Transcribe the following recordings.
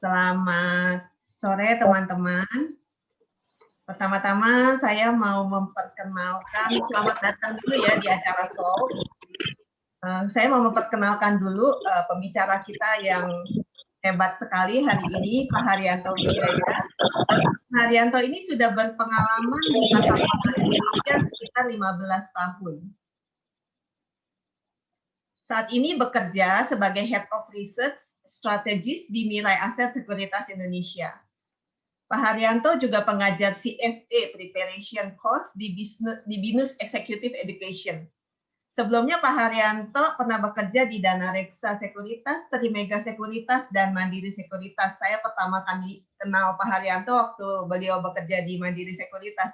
Selamat sore teman-teman. Pertama-tama saya mau memperkenalkan, selamat datang dulu ya di acara Solve. Saya mau memperkenalkan dulu pembicara kita yang hebat sekali hari ini, Pak Haryanto Wijaya. Pak Haryanto ini sudah berpengalaman di pasar modal Indonesia sekitar 15 tahun. Saat ini bekerja sebagai Head of Research Strategist di Mirai Aset Sekuritas Indonesia. Pak Haryanto juga pengajar CFA Preparation Course di BINUS Executive Education. Sebelumnya Pak Haryanto pernah bekerja di Dana Reksa Sekuritas, Trimega Sekuritas, dan Mandiri Sekuritas. Saya pertama kali kenal Pak Haryanto waktu beliau bekerja di Mandiri Sekuritas.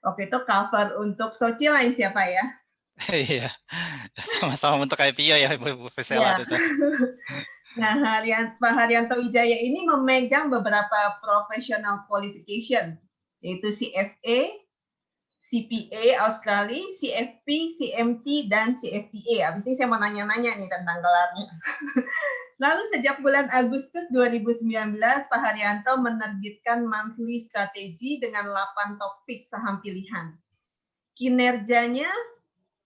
Waktu itu cover untuk Soci lain siapa ya? Iya, sama-sama untuk IPO ya Bu Vesela itu. Nah, Pak Haryanto Wijaya ini memegang beberapa professional qualification, yaitu CFA, CPA Australia, CFP, CMT, dan CFTA. Habis ini saya mau nanya-nanya nih tentang gelarnya. Lalu sejak bulan Agustus 2019, Pak Haryanto menerbitkan monthly strategi dengan 8 topik saham pilihan.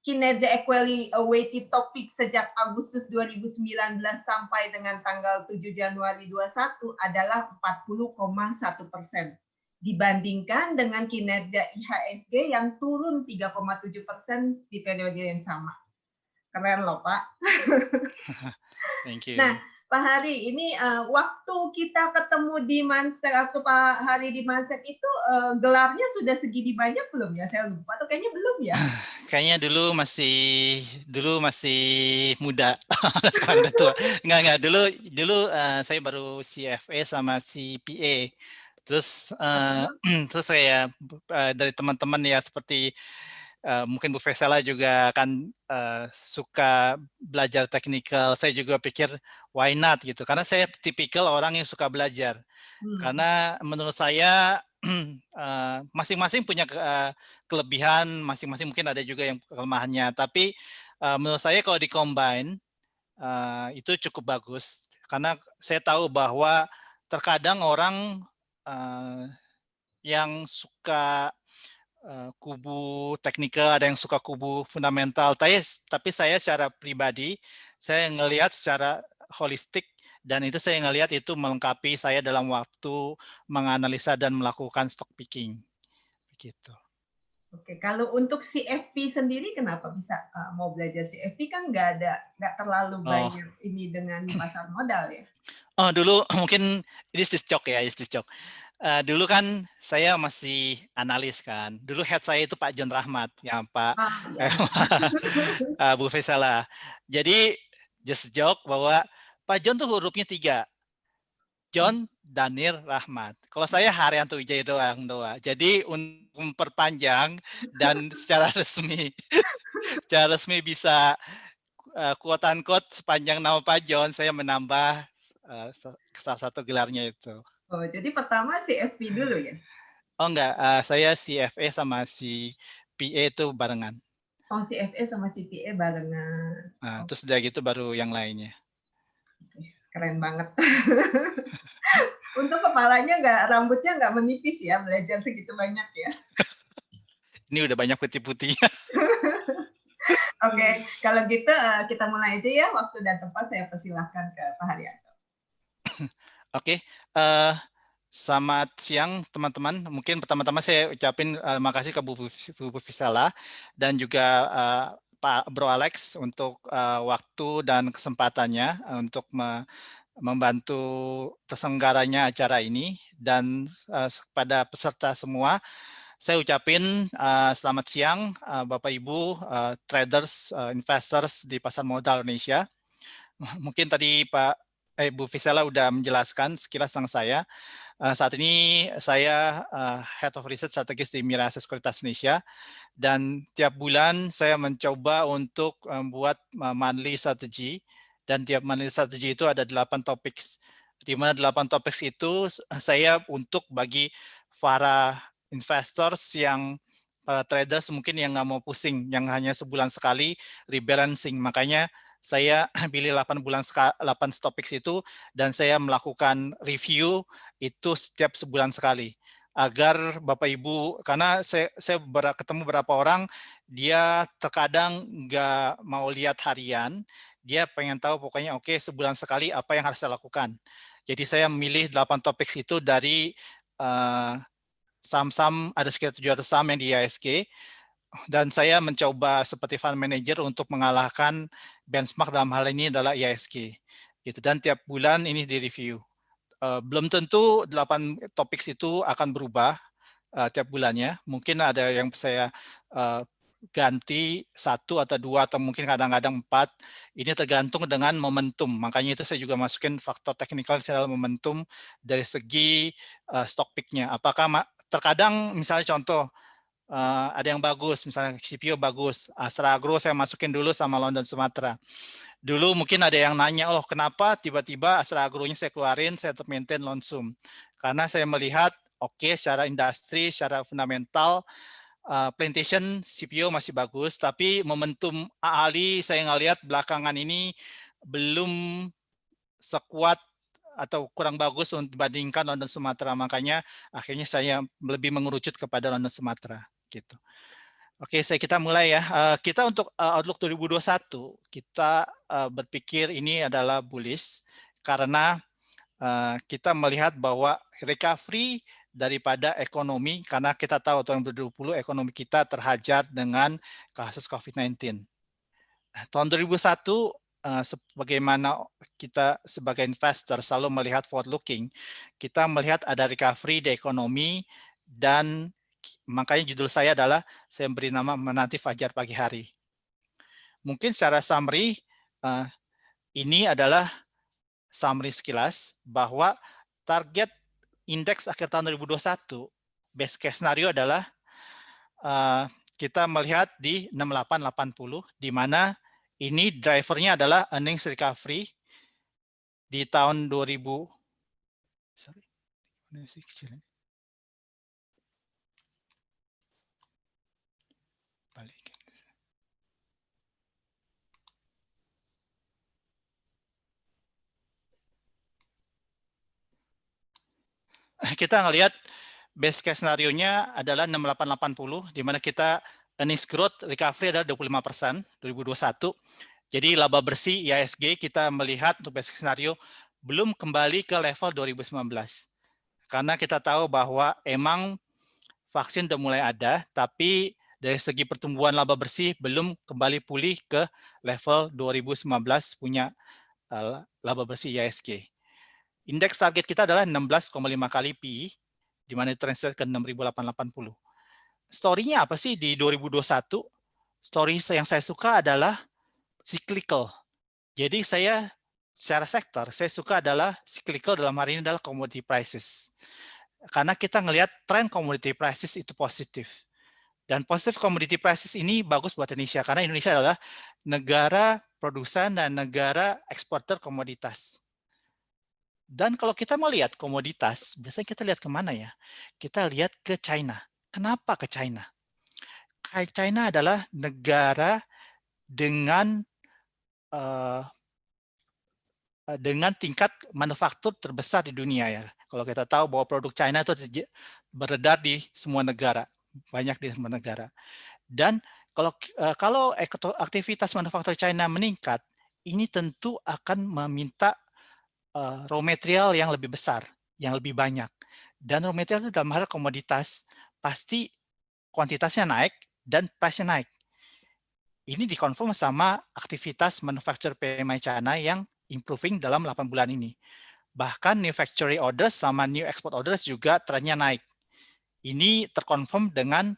Kinerja equally weighted topik sejak Agustus 2019 sampai dengan tanggal 7 Januari 2021 adalah 40,1%. Dibandingkan dengan kinerja IHSG yang turun 3,7% di periode yang sama. Keren loh, Pak. Thank you. Nah, Pak Hari, ini waktu kita ketemu di Mansek, waktu Pak Hari di Mansek itu gelarnya sudah segini banyak belum ya? Saya lupa, atau kayaknya belum ya? Kayaknya dulu masih muda. Sekarang udah tua. Enggak, dulu saya baru CFA sama CPA. Terus terus saya dari teman-teman ya seperti mungkin Bu Vesela juga kan suka belajar teknikal. Saya juga pikir why not gitu. Karena saya tipikal orang yang suka belajar. Karena menurut saya masing-masing punya kelebihan, masing-masing mungkin ada juga yang kelemahannya. Tapi menurut saya kalau di-combine itu cukup bagus. Karena saya tahu bahwa terkadang orang yang suka kubu teknikal, ada yang suka kubu fundamental. Tapi saya secara pribadi, saya ngelihat secara holistik, dan itu saya ngelihat itu melengkapi saya dalam waktu menganalisa dan melakukan stock picking. Begitu. Oke, kalau untuk CFP sendiri kenapa bisa mau belajar CFP kan nggak terlalu banyak ini dengan pasar modal ya? Oh, dulu mungkin this joke ya, dulu kan saya masih analis kan. Dulu head saya itu Pak John Rahmat, ya Pak Bu Vesela. Jadi just joke bahwa Pak John tuh hurufnya 3. John Danir Rahmat. Kalau saya Haryanto Wijaya doang. Jadi untuk memperpanjang dan secara resmi bisa quote unquote sepanjang nama Pak John, saya menambah salah satu gelarnya itu. Oh, jadi pertama CFP dulu ya? Oh enggak, saya CFA sama si PA itu barengan. Oh, CFA sama CPA barengan. Nah, terus udah gitu baru yang lainnya. Keren banget. Untuk kepalanya rambutnya nggak menipis ya, belajar segitu banyak ya. Ini udah banyak putih-putihnya. Oke, kalau gitu kita mulai aja ya. Waktu dan tempat saya persilahkan ke Pak Haryanto. Oke, selamat siang teman-teman. Mungkin pertama-tama saya ucapin makasih ke Bu Vesela dan juga Pak Bro Alex untuk waktu dan kesempatannya untuk membantu terselenggaranya acara ini, dan kepada peserta semua saya ucapin selamat siang Bapak Ibu traders, investors di pasar modal Indonesia. Mungkin tadi Bu Vesela udah menjelaskan sekilas tentang saya. Saat ini saya Head of Research Strategist di Mirai Aset Sekuritas Indonesia, dan tiap bulan saya mencoba untuk membuat monthly strategi, dan tiap monthly strategi itu ada 8 topik, di mana 8 topik itu saya untuk bagi para investors para traders mungkin yang nggak mau pusing, yang hanya sebulan sekali rebalancing. Makanya saya pilih 8 stock picks itu, dan saya melakukan review itu setiap sebulan sekali. Agar Bapak Ibu, karena saya ketemu beberapa orang, dia terkadang nggak mau lihat harian, dia pengen tahu pokoknya oke, sebulan sekali apa yang harus saya lakukan. Jadi saya memilih 8 topics itu dari saham-saham, ada sekitar 700 saham yang di IHSG, dan saya mencoba seperti fund manager untuk mengalahkan benchmark, dalam hal ini adalah IHSG. Gitu. Dan tiap bulan ini di-review. Belum tentu 8 topik itu akan berubah tiap bulannya. Mungkin ada yang saya ganti 1 atau 2 atau mungkin kadang-kadang 4. Ini tergantung dengan momentum. Makanya itu saya juga masukin faktor teknikal dalam momentum dari segi stock pick-nya. Apakah terkadang misalnya contoh, ada yang bagus, misalnya CPO bagus, Astra Agro saya masukin dulu sama London Sumatera. Dulu mungkin ada yang nanya, oh kenapa tiba-tiba Astra Agro-nya saya keluarin, saya tetap maintain Lonsum. Karena saya melihat, oke, secara industri, secara fundamental, plantation CPO masih bagus, tapi momentum Ali saya ngelihat belakangan ini belum sekuat atau kurang bagus untuk dibandingkan London Sumatera. Makanya akhirnya saya lebih mengerucut kepada London Sumatera. Gitu. Oke, kita mulai ya. Kita untuk Outlook 2021, kita berpikir ini adalah bullish karena kita melihat bahwa recovery daripada ekonomi, karena kita tahu tahun 2020 ekonomi kita terhajar dengan kasus COVID-19. Tahun 2001, sebagaimana kita sebagai investor selalu melihat forward looking, kita melihat ada recovery di ekonomi, dan makanya judul saya adalah, saya beri nama Menanti Fajar Pagi Hari. Mungkin secara summary, ini adalah summary sekilas, bahwa target indeks akhir tahun 2021, best case scenario adalah kita melihat di 6880, di mana ini drivernya adalah earnings recovery di tahun 2000. Sorry, balikin. Kita ngelihat best case scenario-nya adalah 6880, di mana kita earnings growth recovery adalah 25% 2021. Jadi laba bersih IHSG kita melihat untuk best case scenario belum kembali ke level 2019. Karena kita tahu bahwa emang vaksin udah mulai ada, tapi dari segi pertumbuhan laba bersih belum kembali pulih ke level 2019 punya laba bersih IHSG. Indeks target kita adalah 16,5 kali PE, di mana translate ke 6.880. Story-nya apa sih di 2021? Story yang saya suka adalah cyclical. Jadi saya secara sektor, saya suka adalah cyclical, dalam hari ini adalah commodity prices. Karena kita ngelihat tren commodity prices itu positif. Dan positif commodity prices ini bagus buat Indonesia, karena Indonesia adalah negara produsen dan negara eksporter komoditas. Dan kalau kita mau lihat komoditas, biasanya kita lihat kemana ya? Kita lihat ke China. Kenapa ke China? China adalah negara dengan tingkat manufaktur terbesar di dunia ya. Kalau kita tahu bahwa produk China itu beredar di semua negara, banyak di semua negara. Dan kalau aktivitas manufaktur China meningkat, ini tentu akan meminta raw material yang lebih besar, yang lebih banyak. Dan raw material itu dalam hal komoditas, pasti kuantitasnya naik dan price-nya naik. Ini dikonfirm sama aktivitas manufacture PMI China yang improving dalam 8 bulan ini. Bahkan new factory orders sama new export orders juga trennya naik. Ini terkonfirm dengan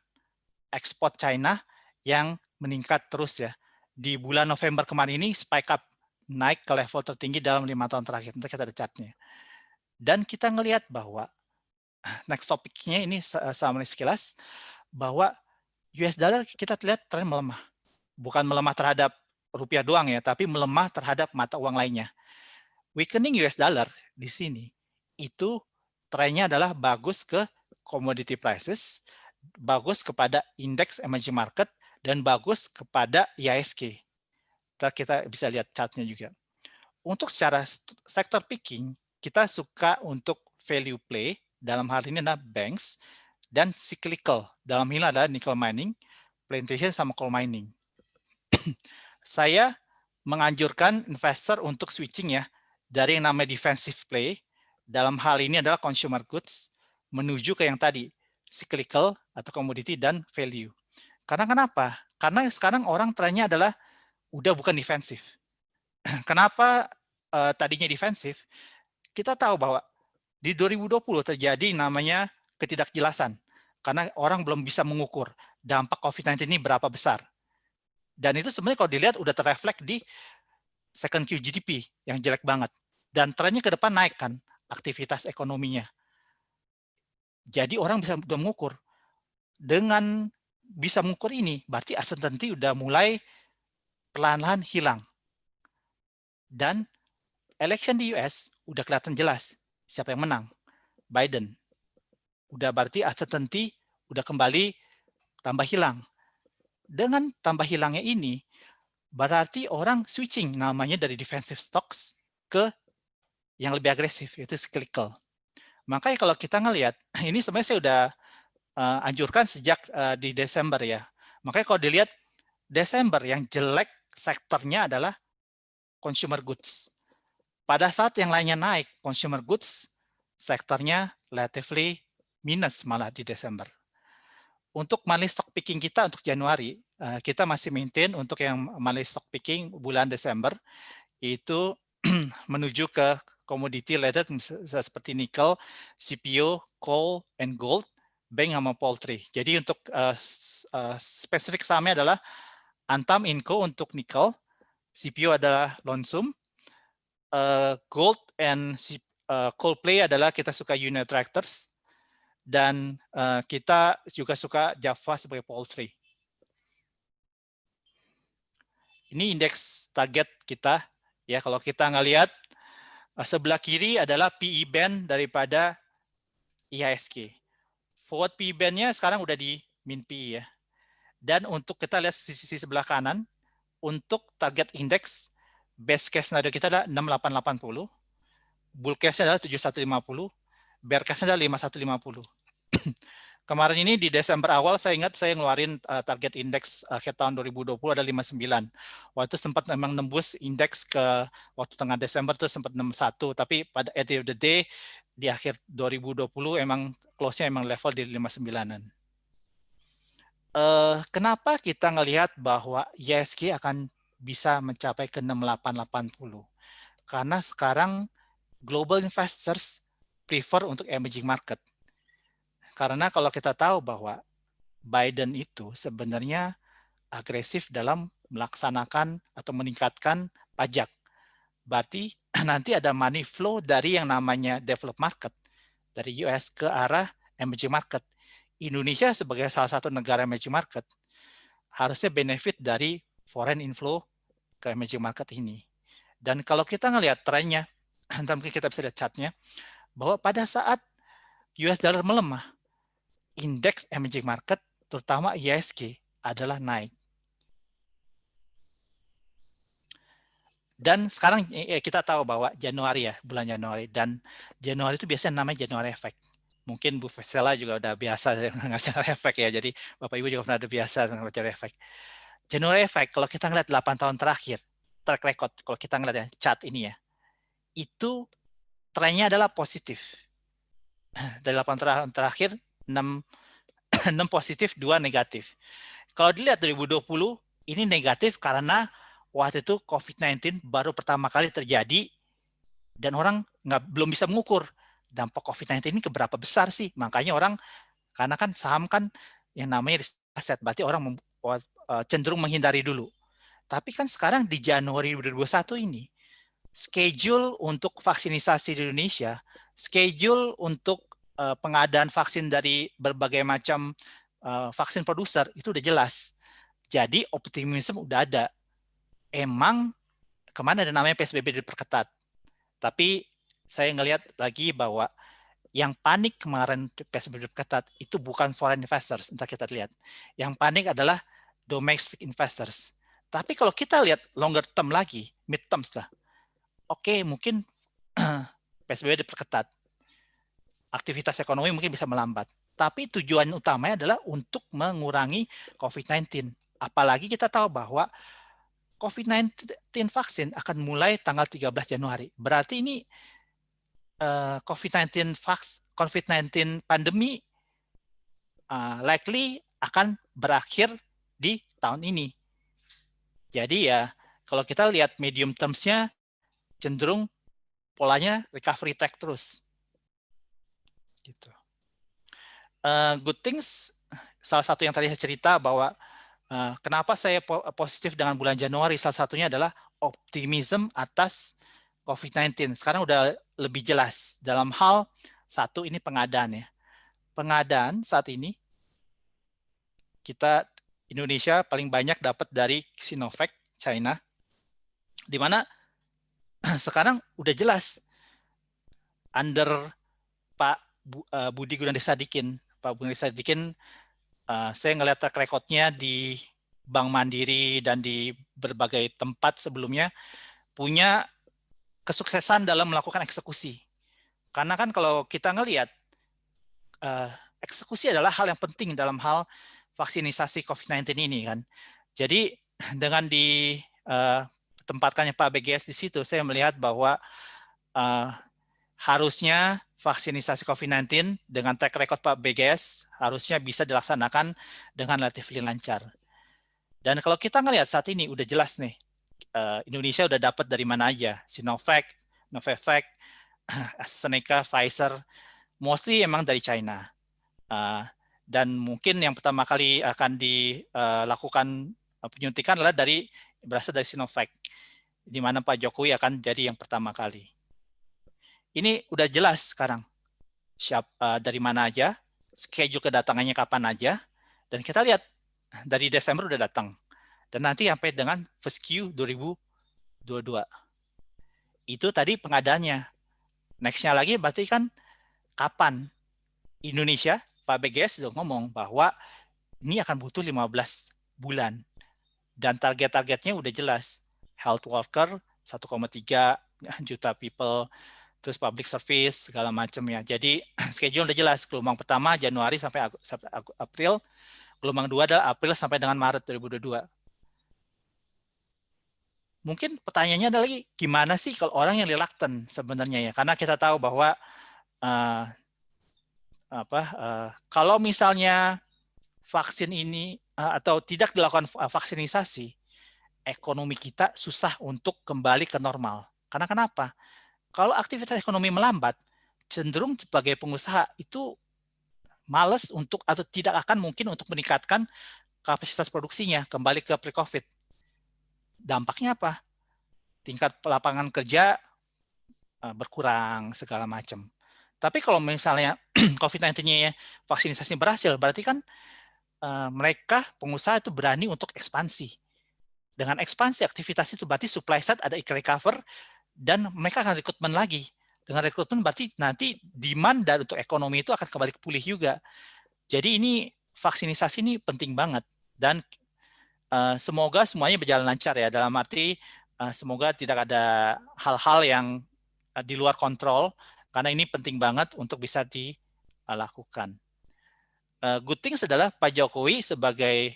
ekspor China yang meningkat terus ya. Di bulan November kemarin ini spike up, naik ke level tertinggi dalam 5 tahun terakhir. Nanti kita ada chartnya. Dan kita ngelihat bahwa, next topiknya ini summary sekilas, bahwa US dollar kita lihat tren melemah. Bukan melemah terhadap rupiah doang ya, tapi melemah terhadap mata uang lainnya. Weakening US dollar di sini, itu trennya adalah bagus ke commodity prices, bagus kepada indeks emerging market, dan bagus kepada IHSG. kita bisa lihat chartnya juga. Untuk secara sector picking, kita suka untuk value play, dalam hal ini adalah banks, dan cyclical, dalam hal ini adalah nickel mining, plantation, sama coal mining. Saya menganjurkan investor untuk switching ya, dari yang namanya defensive play, dalam hal ini adalah consumer goods, menuju ke yang tadi, cyclical atau commodity dan value. Karena kenapa? Karena sekarang orang trennya adalah udah bukan defensif. Kenapa tadinya defensif? Kita tahu bahwa di 2020 terjadi namanya ketidakjelasan. Karena orang belum bisa mengukur dampak COVID-19 ini berapa besar. Dan itu sebenarnya kalau dilihat udah terrefleks di second Q GDP yang jelek banget. Dan trennya ke depan naik kan aktivitas ekonominya. Jadi orang bisa udah mengukur. Dengan bisa mengukur ini, berarti uncertainty udah mulai perlahan-lahan hilang. Dan election di US udah kelihatan jelas siapa yang menang. Biden. Udah berarti uncertainty udah kembali tambah hilang. Dengan tambah hilangnya ini, berarti orang switching namanya dari defensive stocks ke yang lebih agresif, yaitu cyclical. Makanya kalau kita ngelihat, ini sebenarnya saya udah anjurkan sejak di Desember ya. Makanya kalau dilihat Desember yang jelek sektornya adalah consumer goods. Pada saat yang lainnya naik, consumer goods sektornya relatively minus malah di Desember. Untuk monthly stock picking kita untuk Januari, kita masih maintain untuk yang monthly stock picking bulan Desember, itu menuju ke commodity related seperti nikel, CPO, coal, and gold, bank sama poultry. Jadi untuk spesifik sahamnya adalah Antam Inco untuk nikel, CPO adalah Lonsum, gold and Coldplay adalah kita suka United Tractors, dan kita juga suka Java sebagai poultry. Ini indeks target kita ya. Kalau kita ngelihat sebelah kiri adalah PE band daripada IHSG. Forward PE band-nya sekarang udah di min PE ya. Dan untuk kita lihat sisi sebelah kanan, untuk target indeks best case scenario kita adalah 6880, bull case-nya adalah 7150, bear case-nya adalah 5150. Kemarin ini di Desember awal saya ingat saya ngeluarin target indeks akhir tahun 2020 ada 59. Waktu itu sempat memang nembus indeks ke waktu tengah Desember itu sempat 61, tapi pada at the end of the day di akhir 2020 emang close-nya emang level di 59-an. Kenapa kita ngelihat bahwa IHSG akan bisa mencapai ke 6880? Karena sekarang global investors prefer untuk emerging market. Karena kalau kita tahu bahwa Biden itu sebenarnya agresif dalam melaksanakan atau meningkatkan pajak. Berarti nanti ada money flow dari yang namanya developed market, dari US ke arah emerging market. Indonesia sebagai salah satu negara emerging market harusnya benefit dari foreign inflow ke emerging market ini. Dan kalau kita ngelihat trennya, mungkin kita bisa lihat chartnya, bahwa pada saat US dollar melemah, indeks emerging market, terutama IHSG, adalah naik. Dan sekarang kita tahu bahwa Januari ya, bulan Januari, dan Januari itu biasanya namanya January effect. Mungkin Bu Vesela juga udah biasa dengan January effect ya, jadi Bapak Ibu juga pernah ada biasa dengan January effect. January effect, kalau kita ngeliat 8 tahun terakhir, track record, kalau kita ngeliat ya, chart ini ya, itu trennya adalah positif. Dari 8 tahun terakhir, 6 positif, 2 negatif. Kalau dilihat 2020, ini negatif karena waktu itu COVID-19 baru pertama kali terjadi dan orang belum bisa mengukur dampak COVID-19 ini keberapa besar sih. Makanya orang, karena kan saham kan yang namanya aset, berarti orang cenderung menghindari dulu. Tapi kan sekarang di Januari 2021 ini, schedule untuk vaksinisasi di Indonesia, schedule untuk pengadaan vaksin dari berbagai macam vaksin produser itu udah jelas. Jadi optimisme udah ada. Emang kemana ada namanya PSBB diperketat. Tapi saya ngelihat lagi bahwa yang panik kemarin PSBB diperketat itu bukan foreign investors, entah kita lihat. Yang panik adalah domestic investors. Tapi kalau kita lihat longer term lagi, mid terms lah, oke, mungkin PSBB diperketat, aktivitas ekonomi mungkin bisa melambat. Tapi tujuan utamanya adalah untuk mengurangi COVID-19. Apalagi kita tahu bahwa COVID-19 vaksin akan mulai tanggal 13 Januari. Berarti ini COVID-19 pandemi likely akan berakhir di tahun ini. Jadi ya, kalau kita lihat medium terms-nya cenderung polanya recovery track terus. Gitu. Good things, salah satu yang tadi saya cerita bahwa kenapa saya positif dengan bulan Januari, salah satunya adalah optimism atas COVID-19. Sekarang udah lebih jelas dalam hal satu, ini pengadaan ya. Pengadaan saat ini kita Indonesia paling banyak dapat dari Sinovac China, di mana sekarang udah jelas under Pak Budi Gunadisadikin. Pak Budi Gunadisadikin, saya ngelihat track record-nya di Bank Mandiri dan di berbagai tempat sebelumnya punya kesuksesan dalam melakukan eksekusi. Karena kan kalau kita ngelihat eksekusi adalah hal yang penting dalam hal vaksinisasi COVID-19 ini kan. Jadi dengan ditempatkannya Pak BGS di situ, saya melihat bahwa harusnya vaksinisasi COVID-19 dengan track record Pak BGS harusnya bisa dilaksanakan dengan relatif lancar. Dan kalau kita ngelihat saat ini udah jelas nih, Indonesia udah dapat dari mana aja, Sinovac, Novavax, AstraZeneca, Pfizer, mostly emang dari China. Dan mungkin yang pertama kali akan dilakukan penyuntikan adalah berasal dari Sinovac, di mana Pak Jokowi akan jadi yang pertama kali. Ini udah jelas sekarang dari mana aja, schedule kedatangannya kapan aja, dan kita lihat dari Desember udah datang, dan nanti sampai dengan first Q 2022. Itu tadi pengadaannya. Next-nya lagi berarti kan kapan Indonesia, Pak BGS sudah ngomong bahwa ini akan butuh 15 bulan. Dan target-targetnya udah jelas. Health worker 1,3 juta people, terus public service, segala macam ya. Jadi schedule udah jelas. Gelombang pertama Januari sampai April, gelombang 2 adalah April sampai dengan Maret 2022. Mungkin pertanyaannya adalah lagi, gimana sih kalau orang yang reluctant sebenarnya ya? Karena kita tahu bahwa kalau misalnya vaksin ini atau tidak dilakukan vaksinisasi, ekonomi kita susah untuk kembali ke normal. Karena kenapa? Kalau aktivitas ekonomi melambat, cenderung sebagai pengusaha itu males untuk atau tidak akan mungkin untuk meningkatkan kapasitas produksinya kembali ke pre-COVID. Dampaknya apa? Tingkat lapangan kerja berkurang segala macam. Tapi kalau misalnya COVID-19-nya vaksinisasi berhasil, berarti kan mereka pengusaha itu berani untuk ekspansi. Dengan ekspansi aktivitas itu berarti supply side ada recover dan mereka akan rekrutmen lagi. Dengan rekrutmen berarti nanti demand dari untuk ekonomi itu akan kembali pulih juga. Jadi ini vaksinisasi ini penting banget dan semoga semuanya berjalan lancar ya, dalam arti semoga tidak ada hal-hal yang di luar kontrol karena ini penting banget untuk bisa dilakukan. Good things adalah Pak Jokowi sebagai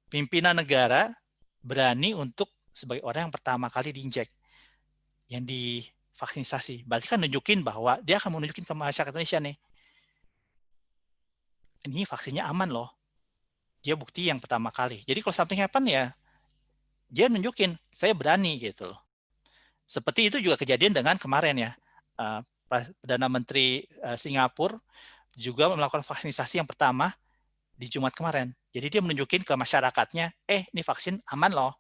pimpinan negara berani untuk sebagai orang yang pertama kali diinjek, yang divaksinasi. Berarti kan nunjukin bahwa dia akan menunjukin ke masyarakat Indonesia nih, ini vaksinnya aman loh. Dia bukti yang pertama kali. Jadi kalau something happen ya, dia nunjukin saya berani gitu loh. Seperti itu juga kejadian dengan kemarin ya, Perdana Menteri Singapura juga melakukan vaksinasi yang pertama di Jumat kemarin. Jadi dia menunjukin ke masyarakatnya, ini vaksin aman loh.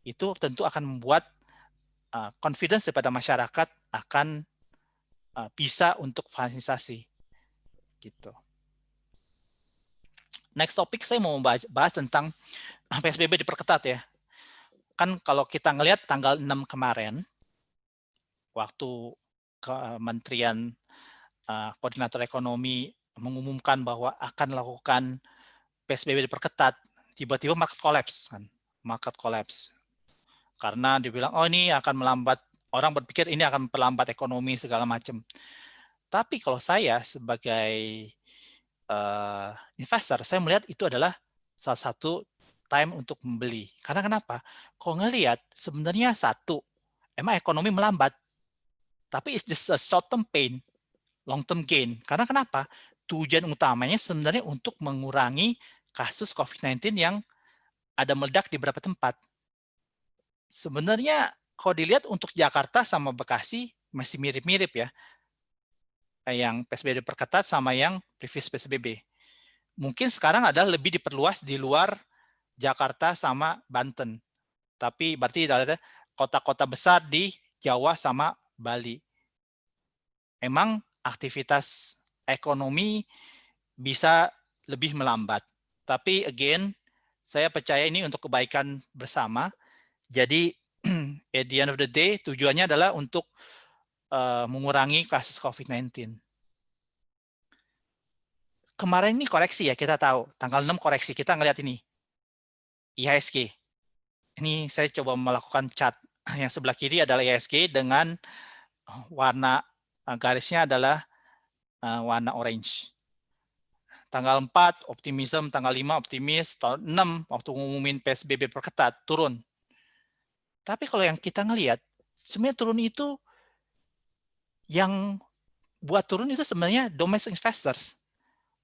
Itu tentu akan membuat confidence daripada masyarakat akan bisa untuk vaksinasi. Gitu. Next topik saya mau bahas tentang PSBB diperketat ya. Kan kalau kita ngelihat tanggal 6 kemarin, waktu Kementerian Koordinator Ekonomi mengumumkan bahwa akan melakukan PSBB diperketat, tiba-tiba market collapse kan. market collapse. Karena dibilang, oh ini akan melambat, orang berpikir ini akan memperlambat ekonomi segala macam. Tapi kalau saya sebagai investor, saya melihat itu adalah salah satu time untuk membeli. Karena kenapa? Kalau ngelihat sebenarnya satu, emang ekonomi melambat, tapi it's just a short term pain, long term gain. Karena kenapa? Tujuan utamanya sebenarnya untuk mengurangi kasus COVID-19 yang ada meledak di beberapa tempat. Sebenarnya kalau dilihat untuk Jakarta sama Bekasi masih mirip-mirip ya. Yang PSBB perketat sama yang previous PSBB. Mungkin sekarang adalah lebih diperluas di luar Jakarta sama Banten. Tapi berarti ada kota-kota besar di Jawa sama Bali. Emang aktivitas ekonomi bisa lebih melambat. Tapi again, saya percaya ini untuk kebaikan bersama. Jadi at the end of the day, tujuannya adalah untuk mengurangi kasus COVID-19. Kemarin ini koreksi ya, kita tahu. Tanggal 6 koreksi, kita ngelihat ini. IHSG. Ini saya coba melakukan chart. Yang sebelah kiri adalah IHSG dengan warna garisnya adalah warna orange. Tanggal 4 optimism, tanggal 5 optimis, tanggal 6 waktu ngumumin PSBB perketat turun. Tapi kalau yang kita ngelihat, sebenarnya turun itu yang buat turun itu sebenarnya domestic investors.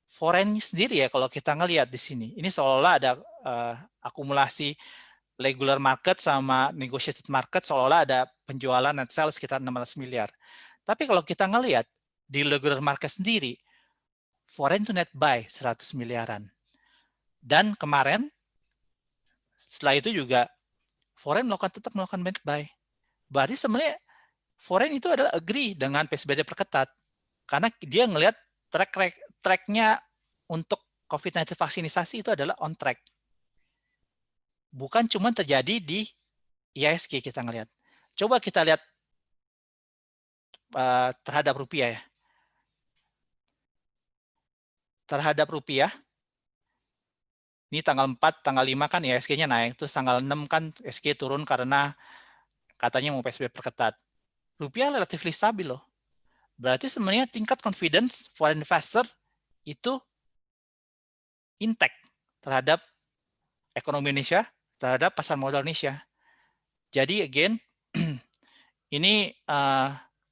Foreign sendiri ya kalau kita ngelihat di sini. Ini seolah-olah ada akumulasi regular market sama negotiated market, seolah-olah ada penjualan net sales sekitar 600 miliar. Tapi kalau kita ngelihat di regular market sendiri, foreign to net buy 100 miliaran. Dan kemarin setelah itu juga foreign tetap melakukan net buy. Berarti sebenarnya foreign itu adalah agree dengan PSBB perketat. Karena dia ngelihat track-nya untuk COVID-19 vaksinisasi itu adalah on track. Bukan cuma terjadi di IHSG kita ngelihat. Coba kita lihat terhadap rupiah ya. Terhadap rupiah, ini tanggal 4, tanggal 5 kan IHSG-nya naik, terus tanggal 6 kan IHSG turun karena katanya mau PSBB perketat. Rupiah relatively stabil loh. Berarti sebenarnya tingkat confidence foreign investor itu intact terhadap ekonomi Indonesia, terhadap pasar modal Indonesia. Jadi again, ini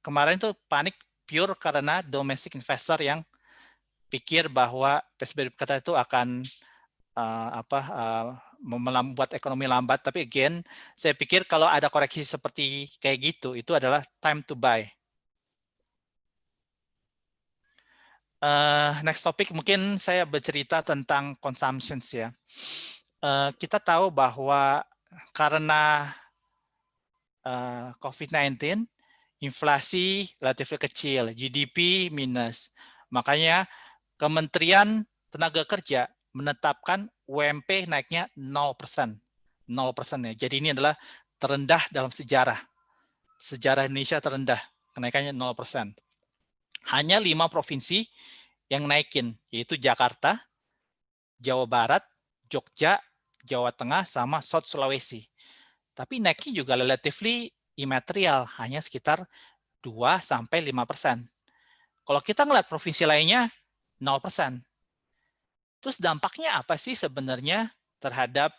kemarin tuh panik pure karena domestic investor yang pikir bahwa PSBB perketat itu akan membuat ekonomi lambat. Tapi again, saya pikir kalau ada koreksi seperti kayak gitu, itu adalah time to buy. Next topic mungkin saya bercerita tentang consumptions ya. Kita tahu bahwa karena COVID-19, inflasi relatif kecil, GDP minus. Makanya Kementerian Tenaga Kerja menetapkan UMP naiknya 0%. 0% ya. Jadi ini adalah terendah dalam sejarah. Sejarah Indonesia terendah, kenaikannya 0%. Hanya 5 provinsi yang naikin, yaitu Jakarta, Jawa Barat, Jogja, Jawa Tengah, sama South Sulawesi. Tapi naiknya juga relatively immaterial, hanya sekitar 2-5%. Kalau kita ngeliat provinsi lainnya, 0%. Terus dampaknya apa sih sebenarnya terhadap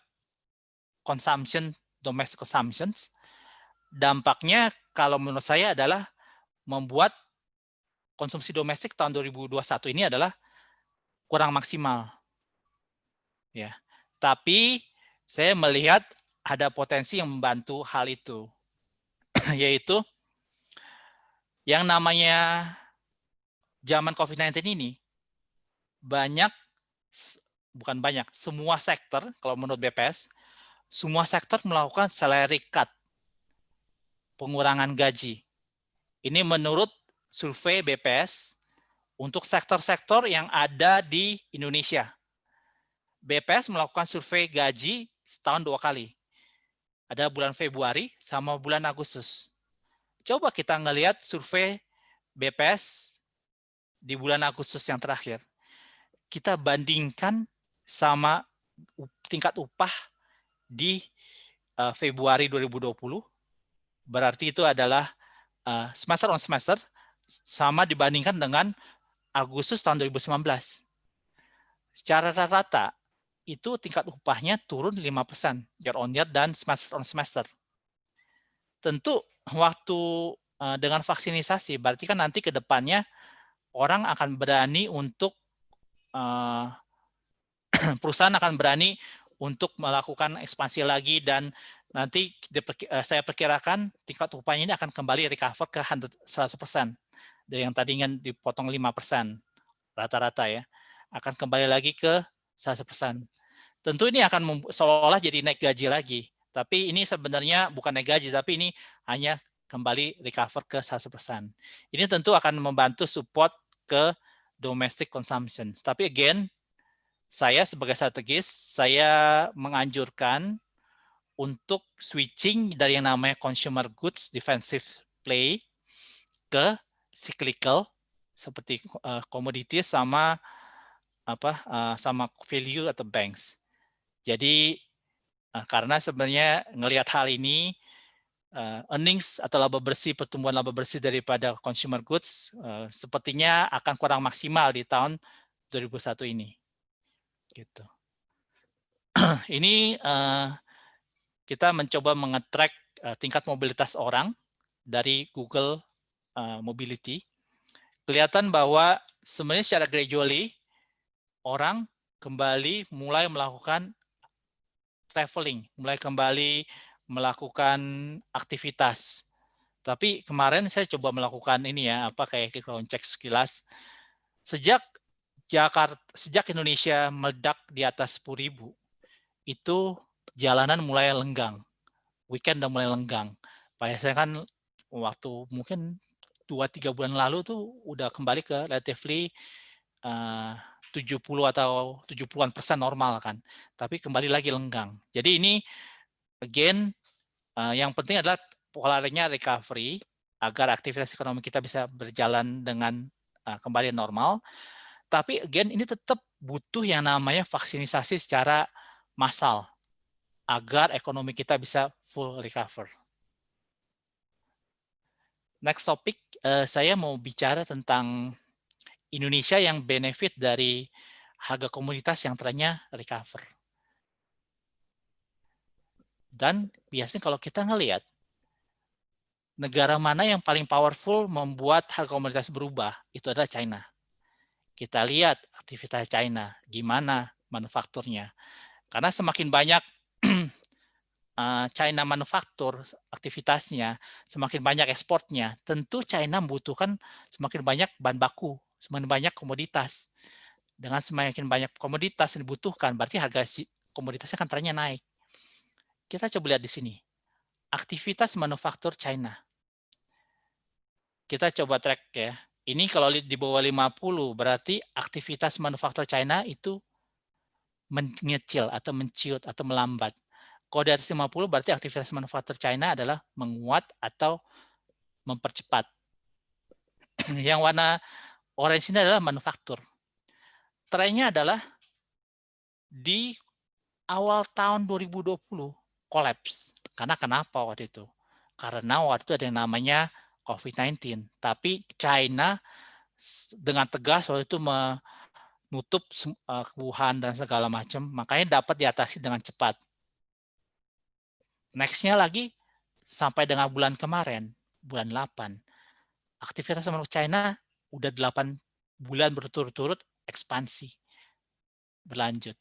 consumption, domestic consumption? Dampaknya kalau menurut saya adalah membuat konsumsi domestik tahun 2021 ini adalah kurang maksimal. Ya. Tapi saya melihat ada potensi yang membantu hal itu. Yaitu yang namanya zaman COVID-19 ini semua sektor, kalau menurut BPS, semua sektor melakukan salary cut, pengurangan gaji. Ini menurut survei BPS untuk sektor-sektor yang ada di Indonesia. BPS melakukan survei gaji setahun 2 kali. Ada bulan Februari sama bulan Agustus. Coba kita ngelihat survei BPS di bulan Agustus yang terakhir. Kita bandingkan sama tingkat upah di Februari 2020, berarti itu adalah semester on semester sama dibandingkan dengan Agustus tahun 2019. Secara rata-rata, itu tingkat upahnya turun 5% year on year dan semester on semester. Tentu waktu dengan vaksinisasi, berarti kan nanti ke depannya orang akan berani untuk, perusahaan akan berani untuk melakukan ekspansi lagi, dan nanti saya perkirakan tingkat upahnya ini akan kembali recover ke 100% dari yang tadinya dipotong 5% rata-rata ya, akan kembali lagi ke 100%. Tentu ini akan seolah-olah jadi naik gaji lagi, tapi ini sebenarnya bukan naik gaji, tapi ini hanya kembali recover ke 100%. Ini tentu akan membantu support ke domestic consumption. Tapi again, saya sebagai strategis, saya menganjurkan untuk switching dari yang namanya consumer goods defensive play ke cyclical seperti commodities sama sama value atau banks. Jadi karena sebenarnya ngelihat hal ini, earnings atau laba bersih, pertumbuhan laba bersih daripada consumer goods sepertinya akan kurang maksimal di tahun 2021 ini. Gitu. Ini kita mencoba mengetrack tingkat mobilitas orang dari Google Mobility. Kelihatan bahwa sebenarnya secara gradually orang kembali mulai melakukan traveling, mulai kembali melakukan aktivitas. Tapi kemarin saya coba melakukan ini ya, kayak ground check sekilas. Sejak Indonesia meledak di atas 10.000, itu jalanan mulai lenggang. Weekend udah mulai lenggang. Saya kan waktu mungkin 2-3 bulan lalu tuh udah kembali ke relatively 70 atau 70-an% normal kan. Tapi kembali lagi lenggang. Jadi ini again yang penting adalah polarnya recovery agar aktivitas ekonomi kita bisa berjalan dengan kembali normal. Tapi again ini tetap butuh yang namanya vaksinisasi secara massal agar ekonomi kita bisa full recover. Next topik, saya mau bicara tentang Indonesia yang benefit dari harga komoditas yang trennya recover. Dan biasanya kalau kita ngelihat negara mana yang paling powerful membuat harga komoditas berubah, itu adalah China. Kita lihat aktivitas China, gimana manufakturnya. Karena semakin banyak China manufaktur aktivitasnya, semakin banyak ekspornya, tentu China membutuhkan semakin banyak bahan baku, semakin banyak komoditas. Dengan semakin banyak komoditas yang dibutuhkan, berarti harga komoditasnya akan trennya naik. Kita coba lihat di sini, aktivitas manufaktur China. Kita coba track ya. Ini kalau di bawah 50, berarti aktivitas manufaktur China itu mengecil atau menciut atau melambat. Kalau di atas 50 berarti aktivitas manufaktur China adalah menguat atau mempercepat. Yang warna orange ini adalah manufaktur. Trennya adalah di awal tahun 2020 kolaps. Karena kenapa waktu itu? Karena waktu itu ada yang namanya COVID-19. Tapi China dengan tegas waktu itu menutup Wuhan dan segala macam. Makanya dapat diatasi dengan cepat. Next-nya lagi sampai dengan bulan kemarin, bulan 8, aktivitas manufaktur China udah 8 bulan berturut-turut ekspansi berlanjut.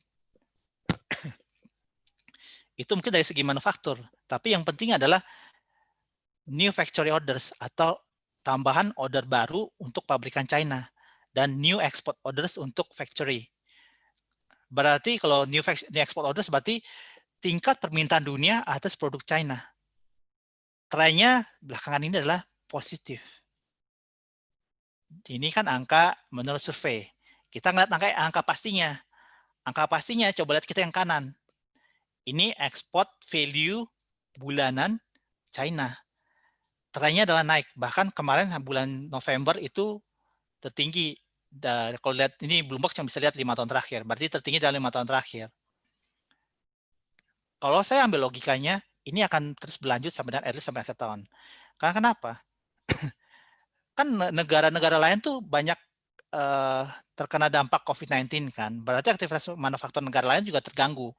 Itu mungkin dari segi manufaktur, tapi yang penting adalah new factory orders atau tambahan order baru untuk pabrikan China dan new export orders untuk factory. Berarti kalau new export orders berarti tingkat permintaan dunia atas produk China. Trennya belakangan ini adalah positif. Ini kan angka menurut survei. Kita ngeliat angka pastinya. Angka pastinya coba lihat kita yang kanan. Ini export value bulanan China. Trennya adalah naik. Bahkan kemarin bulan November itu tertinggi. Kalau lihat ini Bloomberg yang bisa lihat 5 tahun terakhir. Berarti tertinggi dalam 5 tahun terakhir. Kalau saya ambil logikanya, ini akan terus berlanjut sampai dengan at least sampai akhir tahun. Karena kenapa? Kan negara-negara lain tuh banyak terkena dampak COVID-19 kan. Berarti aktivitas manufaktur negara lain juga terganggu.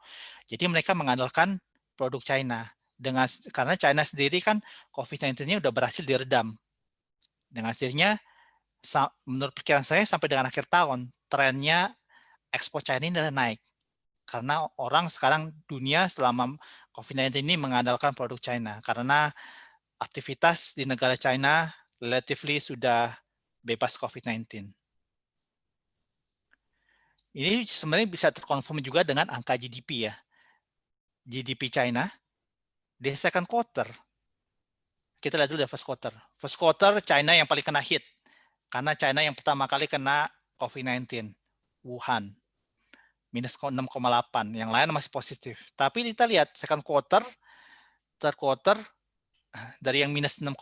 Jadi mereka mengandalkan produk China. Karena China sendiri kan COVID-19-nya udah berhasil diredam. Dengan hasilnya, menurut pikiran saya sampai dengan akhir tahun, trennya ekspor China ini adalah naik. Karena orang sekarang dunia selama COVID-19 ini mengandalkan produk China. Karena aktivitas di negara China relatively sudah bebas COVID-19. Ini sebenarnya bisa terkonfirm juga dengan angka GDP ya. GDP China di second quarter. Kita lihat dulu di first quarter. First quarter China yang paling kena hit. Karena China yang pertama kali kena COVID-19. Wuhan. Minus 6,8. Yang lain masih positif. Tapi kita lihat second quarter, third quarter, dari yang minus 6,8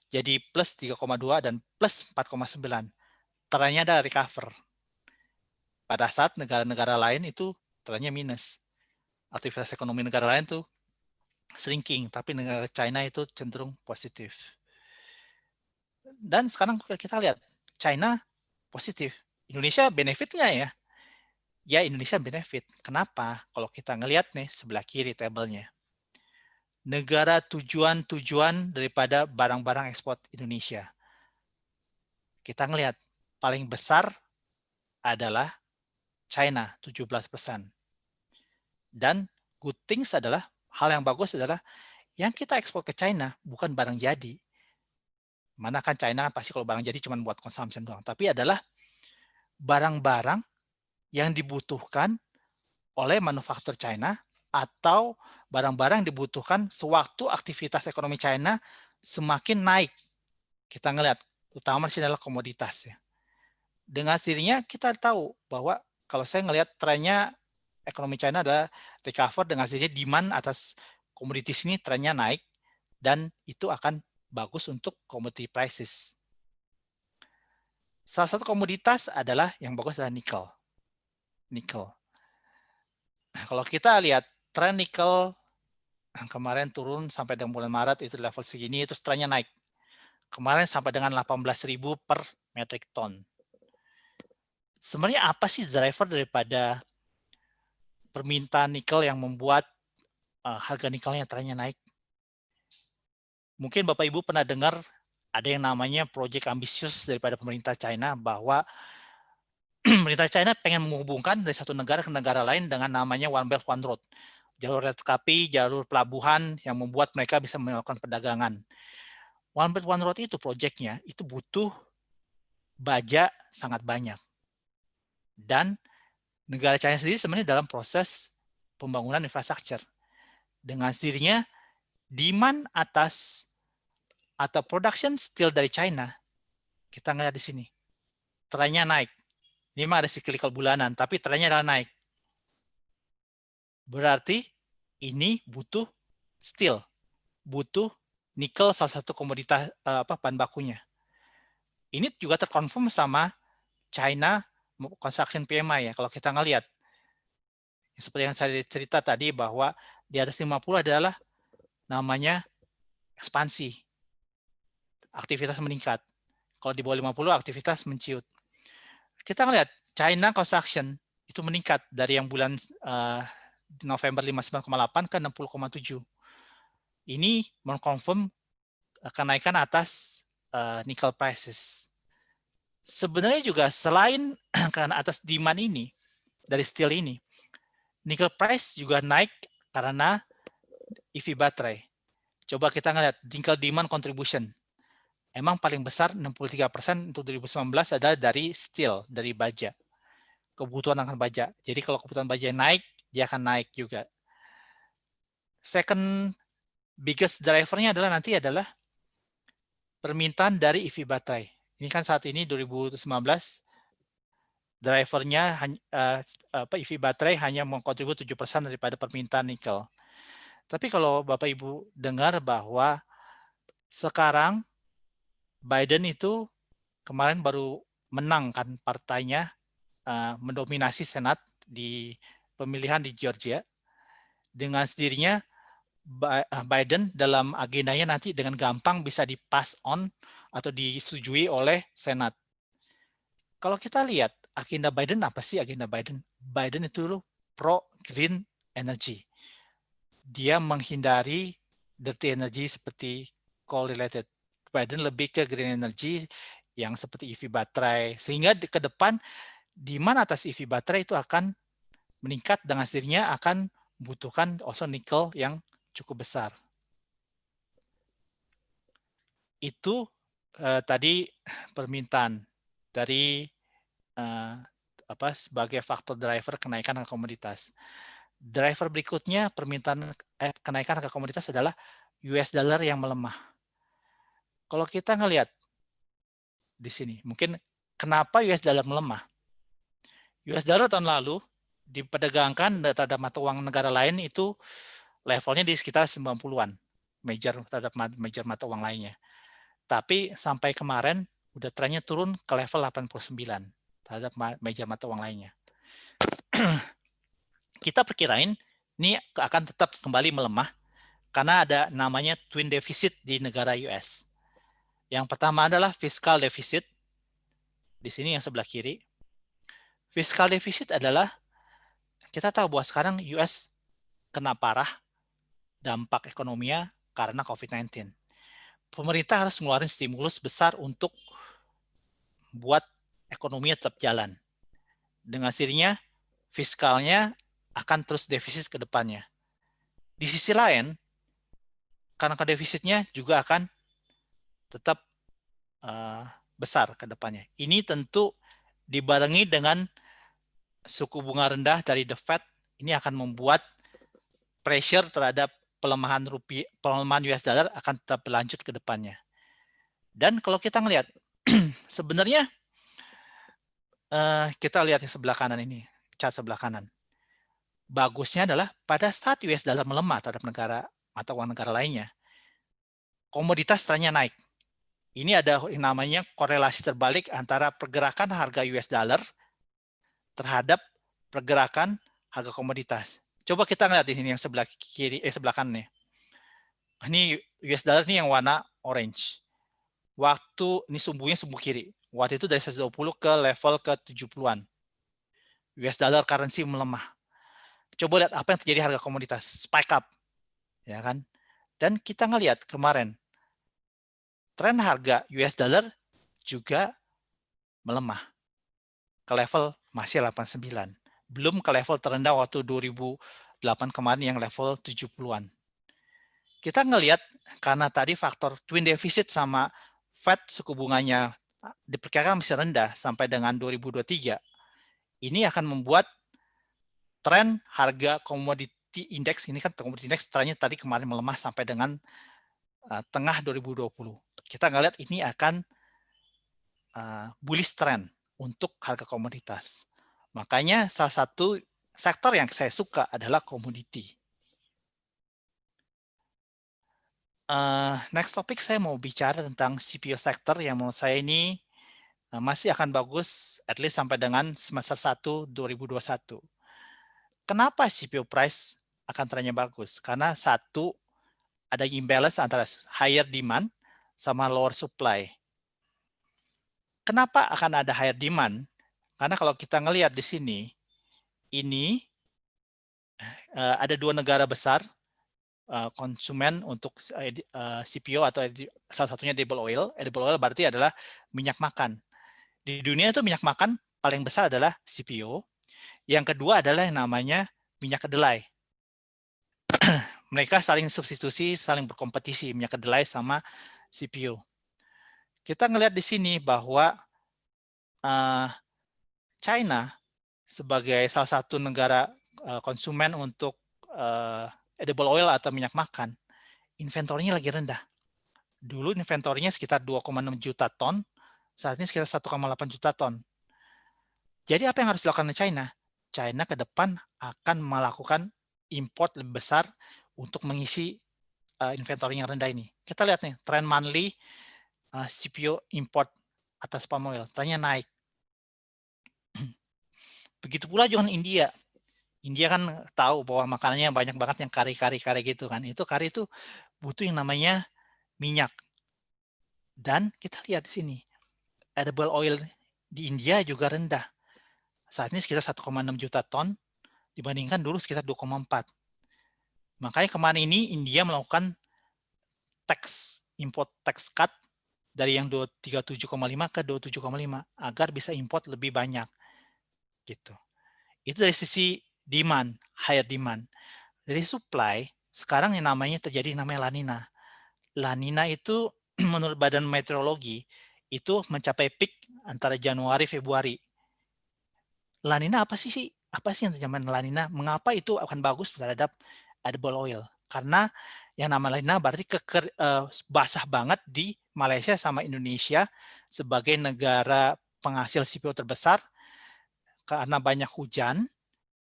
jadi plus 3,2 dan plus 4,9. Trennya ada recover. Pada saat negara-negara lain itu trennya minus. Aktivitas ekonomi negara lain tuh shrinking, tapi negara China itu cenderung positif. Dan sekarang kita lihat, China positif. Indonesia benefitnya ya? Ya, Indonesia benefit. Kenapa? Kalau kita ngelihat nih, sebelah kiri tabelnya. Negara tujuan-tujuan daripada barang-barang ekspor Indonesia. Kita ngelihat, paling besar adalah China, 17%. Dan good things adalah, hal yang bagus adalah, yang kita ekspor ke China bukan barang jadi. Mana kan China pasti kalau barang jadi cuma buat consumption doang. Tapi adalah barang-barang yang dibutuhkan oleh manufaktur China atau barang-barang yang dibutuhkan sewaktu aktivitas ekonomi China semakin naik. Kita ngelihat, utama di sini adalah komoditas ya. Dengan sendirinya kita tahu bahwa kalau saya ngelihat trennya ekonomi China adalah recover, dengan sendirinya demand atas komoditas ini trennya naik dan itu akan bagus untuk commodity prices. Salah satu komoditas adalah yang bagus adalah nikel. Nikel. Nah, kalau kita lihat tren nikel kemarin turun sampai dengan bulan Maret itu level segini, itu trennya naik. Kemarin sampai dengan 18.000 per metric ton. Sebenarnya apa sih driver daripada permintaan nikel yang membuat harga nikelnya trennya naik? Mungkin Bapak Ibu pernah dengar ada yang namanya proyek ambisius daripada pemerintah China bahwa pemerintah China pengen menghubungkan dari satu negara ke negara lain dengan namanya One Belt One Road. Jalur kereta api, jalur pelabuhan yang membuat mereka bisa melakukan perdagangan. One Belt One Road itu proyeknya itu butuh baja sangat banyak. Dan negara China sendiri sebenarnya dalam proses pembangunan infrastruktur. Dengan sendirinya, demand atas atau production steel dari China, kita ngeliat di sini, trennya naik. Ini memang ada cyclical bulanan, tapi trennya adalah naik. Berarti ini butuh steel, butuh nikel salah satu komoditas bahan bakunya. Ini juga terkonfirm sama China Construction PMI ya. Kalau kita ngelihat, seperti yang saya cerita tadi bahwa di atas 50 adalah namanya ekspansi. Aktivitas meningkat. Kalau di bawah 50 aktivitas menciut. Kita ngelihat China Construction itu meningkat dari yang bulan November 59,8 ke 60,7. Ini mengkonfirm kenaikan atas nickel prices. Sebenarnya juga selain karena atas demand ini dari steel ini, nickel price juga naik karena EV baterai. Coba kita ngelihat nickel demand contribution. Emang paling besar 63% untuk 2019 adalah dari steel, dari baja. Kebutuhan akan baja. Jadi kalau kebutuhan baja naik, dia akan naik juga. Second biggest driver-nya adalah permintaan dari EV baterai. Ini kan saat ini 2019 drivernya EV baterai hanya mengkontribusi 7% daripada permintaan nikel. Tapi kalau Bapak Ibu dengar bahwa sekarang Biden itu kemarin baru menang kan partainya mendominasi Senat di pemilihan di Georgia. dengan sendirinya Biden dalam agendanya nanti dengan gampang bisa di-pass on atau disetujui oleh Senat. Kalau kita lihat agenda Biden, apa sih agenda Biden? Biden itu pro green energy. Dia menghindari dirty energy seperti coal related. Biden lebih ke green energy yang seperti EV baterai. Sehingga ke depan demand atas EV baterai itu akan meningkat, dengan sendirinya akan membutuhkan also nikel yang cukup besar. Itu tadi permintaan dari sebagai faktor driver kenaikan harga komoditas. Driver berikutnya permintaan kenaikan harga komoditas adalah US dollar yang melemah. Kalau kita ngelihat di sini, mungkin kenapa US dollar melemah? US dollar tahun lalu diperdagangkan terhadap mata uang negara lain itu levelnya di sekitar 90-an, terhadap major mata uang lainnya. Tapi sampai kemarin udah trennya turun ke level 89 terhadap major mata uang lainnya. Kita perkirain ini akan tetap kembali melemah karena ada namanya twin deficit di negara US. Yang pertama adalah fiscal deficit. Di sini yang sebelah kiri. Fiscal deficit adalah kita tahu bahwa sekarang US kena parah dampak ekonominya karena COVID-19. Pemerintah harus ngeluarin stimulus besar untuk buat ekonominya tetap jalan. Dengan sendirinya fiskalnya akan terus defisit ke depannya. Di sisi lain, karena defisitnya juga akan tetap besar ke depannya. Ini tentu dibarengi dengan suku bunga rendah dari The Fed, ini akan membuat pressure terhadap pelemahan US dollar akan tetap berlanjut ke depannya. Dan kalau kita ngelihat, sebenarnya kita lihat yang sebelah kanan ini, chart sebelah kanan. Bagusnya adalah pada saat US dollar melemah terhadap mata uang negara lainnya, komoditas trennya naik. Ini ada namanya korelasi terbalik antara pergerakan harga US dollar terhadap pergerakan harga komoditas. Coba kita lihat di sini yang sebelah kiri, sebelah kanan nih. Ini US dollar ini yang warna orange. Waktu ini sumbunya sumbu kiri. Waktu itu dari 120 ke level ke 70-an. US dollar currency melemah. Coba lihat apa yang terjadi harga komoditas, spike up. Ya kan? Dan kita ngelihat kemarin tren harga US dollar juga melemah ke level masih 89. Belum ke level terendah waktu 2008 kemarin yang level 70-an. Kita ngelihat karena tadi faktor twin deficit sama Fed suku bunganya diperkirakan masih rendah sampai dengan 2023. Ini akan membuat tren harga komoditi indeks, ini kan komoditi indeks trennya tadi kemarin melemah sampai dengan tengah 2020. Kita ngelihat ini akan bullish trend untuk harga komoditas. Makanya salah satu sektor yang saya suka adalah komoditi. Next topik saya mau bicara tentang CPO sector yang menurut saya ini masih akan bagus at least sampai dengan semester 1 2021. Kenapa CPO price akan trennya bagus? Karena satu, ada imbalance antara higher demand sama lower supply. Kenapa akan ada higher demand? Karena kalau kita ngelihat di sini, ini ada dua negara besar konsumen untuk CPO atau salah satunya edible oil. Edible oil berarti adalah minyak makan. Di dunia itu minyak makan paling besar adalah CPO. Yang kedua adalah yang namanya minyak kedelai. Mereka saling substitusi, saling berkompetisi minyak kedelai sama CPO. Kita ngelihat di sini bahwa China sebagai salah satu negara konsumen untuk edible oil atau minyak makan, inventorinya lagi rendah. Dulu inventorinya sekitar 2,6 juta ton, saat ini sekitar 1,8 juta ton. Jadi apa yang harus dilakukan China? China ke depan akan melakukan import lebih besar untuk mengisi inventory yang rendah ini. Kita lihat nih, tren monthly CPO import atas palm oil, trennya naik. Begitu pula dengan India. India kan tahu bahwa makanannya banyak banget yang kari gitu kan. Itu kari itu butuh yang namanya minyak. Dan kita lihat di sini, edible oil di India juga rendah. Saat ini sekitar 1,6 juta ton, dibandingkan dulu sekitar 2,4. Makanya kemarin ini India melakukan import tax cut dari yang 37,5 ke 27,5 agar bisa import lebih banyak gitu. Itu dari sisi demand, higher demand. Dari supply, sekarang yang namanya terjadi namanya La Nina. La Nina itu menurut Badan Meteorologi itu mencapai peak antara Januari Februari. La Nina apa sih? Apa sih yang terjadi La Nina? Mengapa itu akan bagus terhadap edible oil? Karena yang nama La Nina berarti basah banget di Malaysia sama Indonesia sebagai negara penghasil CPO terbesar karena banyak hujan.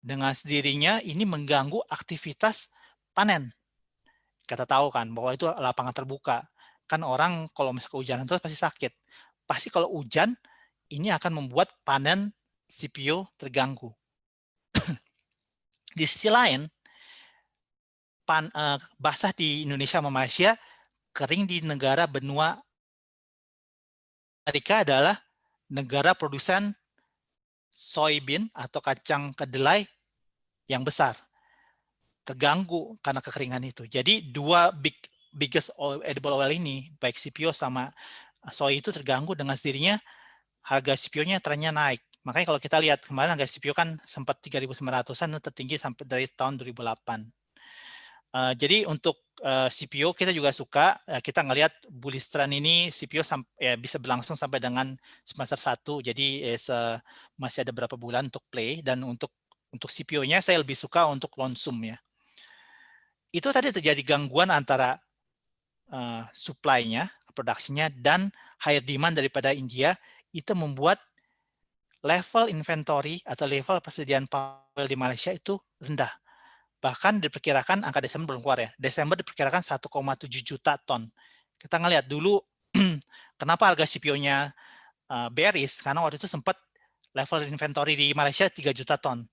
Dengan sendirinya ini mengganggu aktivitas panen. Kita tahu kan bahwa itu lapangan terbuka. Kan orang kalau misalnya kehujanan terus pasti sakit. Pasti kalau hujan ini akan membuat panen CPO terganggu. Di sisi lain, basah di Indonesia sama Malaysia, kering di negara benua Amerika adalah negara produsen soybean atau kacang kedelai yang besar. Terganggu karena kekeringan itu. Jadi dua biggest edible oil ini, baik CPO sama soy itu terganggu dengan sendirinya harga CPO-nya trennya naik. Makanya kalau kita lihat kemarin harga CPO kan sempat 3.900-an tertinggi sampai dari tahun 2008. Jadi untuk CPO kita juga suka, kita ngelihat bullish trend ini CPO bisa berlangsung sampai dengan semester 1. Jadi masih ada beberapa bulan untuk play, dan untuk CPO-nya saya lebih suka untuk Lonsum ya. Itu tadi terjadi gangguan antara supply-nya, production-nya, dan higher demand daripada India, itu membuat level inventory atau level persediaan palm di Malaysia itu rendah. Bahkan diperkirakan, angka Desember belum keluar ya, Desember diperkirakan 1,7 juta ton. Kita ngelihat dulu kenapa harga CPO-nya bearish, karena waktu itu sempat level inventory di Malaysia 3 juta ton.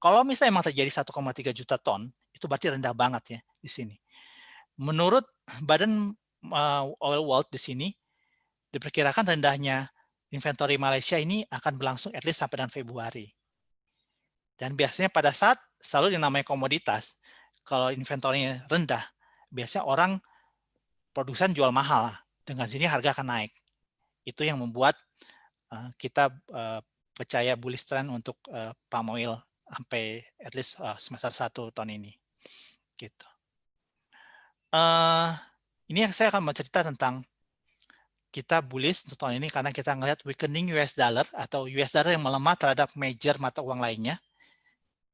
Kalau misalnya memang terjadi 1,3 juta ton, itu berarti rendah banget ya di sini. Menurut Badan Oil World di sini, diperkirakan rendahnya inventory Malaysia ini akan berlangsung at least sampai dengan Februari. Dan biasanya pada saat selalu yang namanya komoditas, kalau inventory rendah, biasanya orang produsen jual mahal. Dengan sini harga akan naik. Itu yang membuat kita percaya bullish trend untuk palm oil sampai at least semester 1 tahun ini. Gitu. Ini yang saya akan bercerita tentang kita bullish untuk tahun ini karena kita ngelihat weakening US dollar atau US dollar yang melemah terhadap major mata uang lainnya,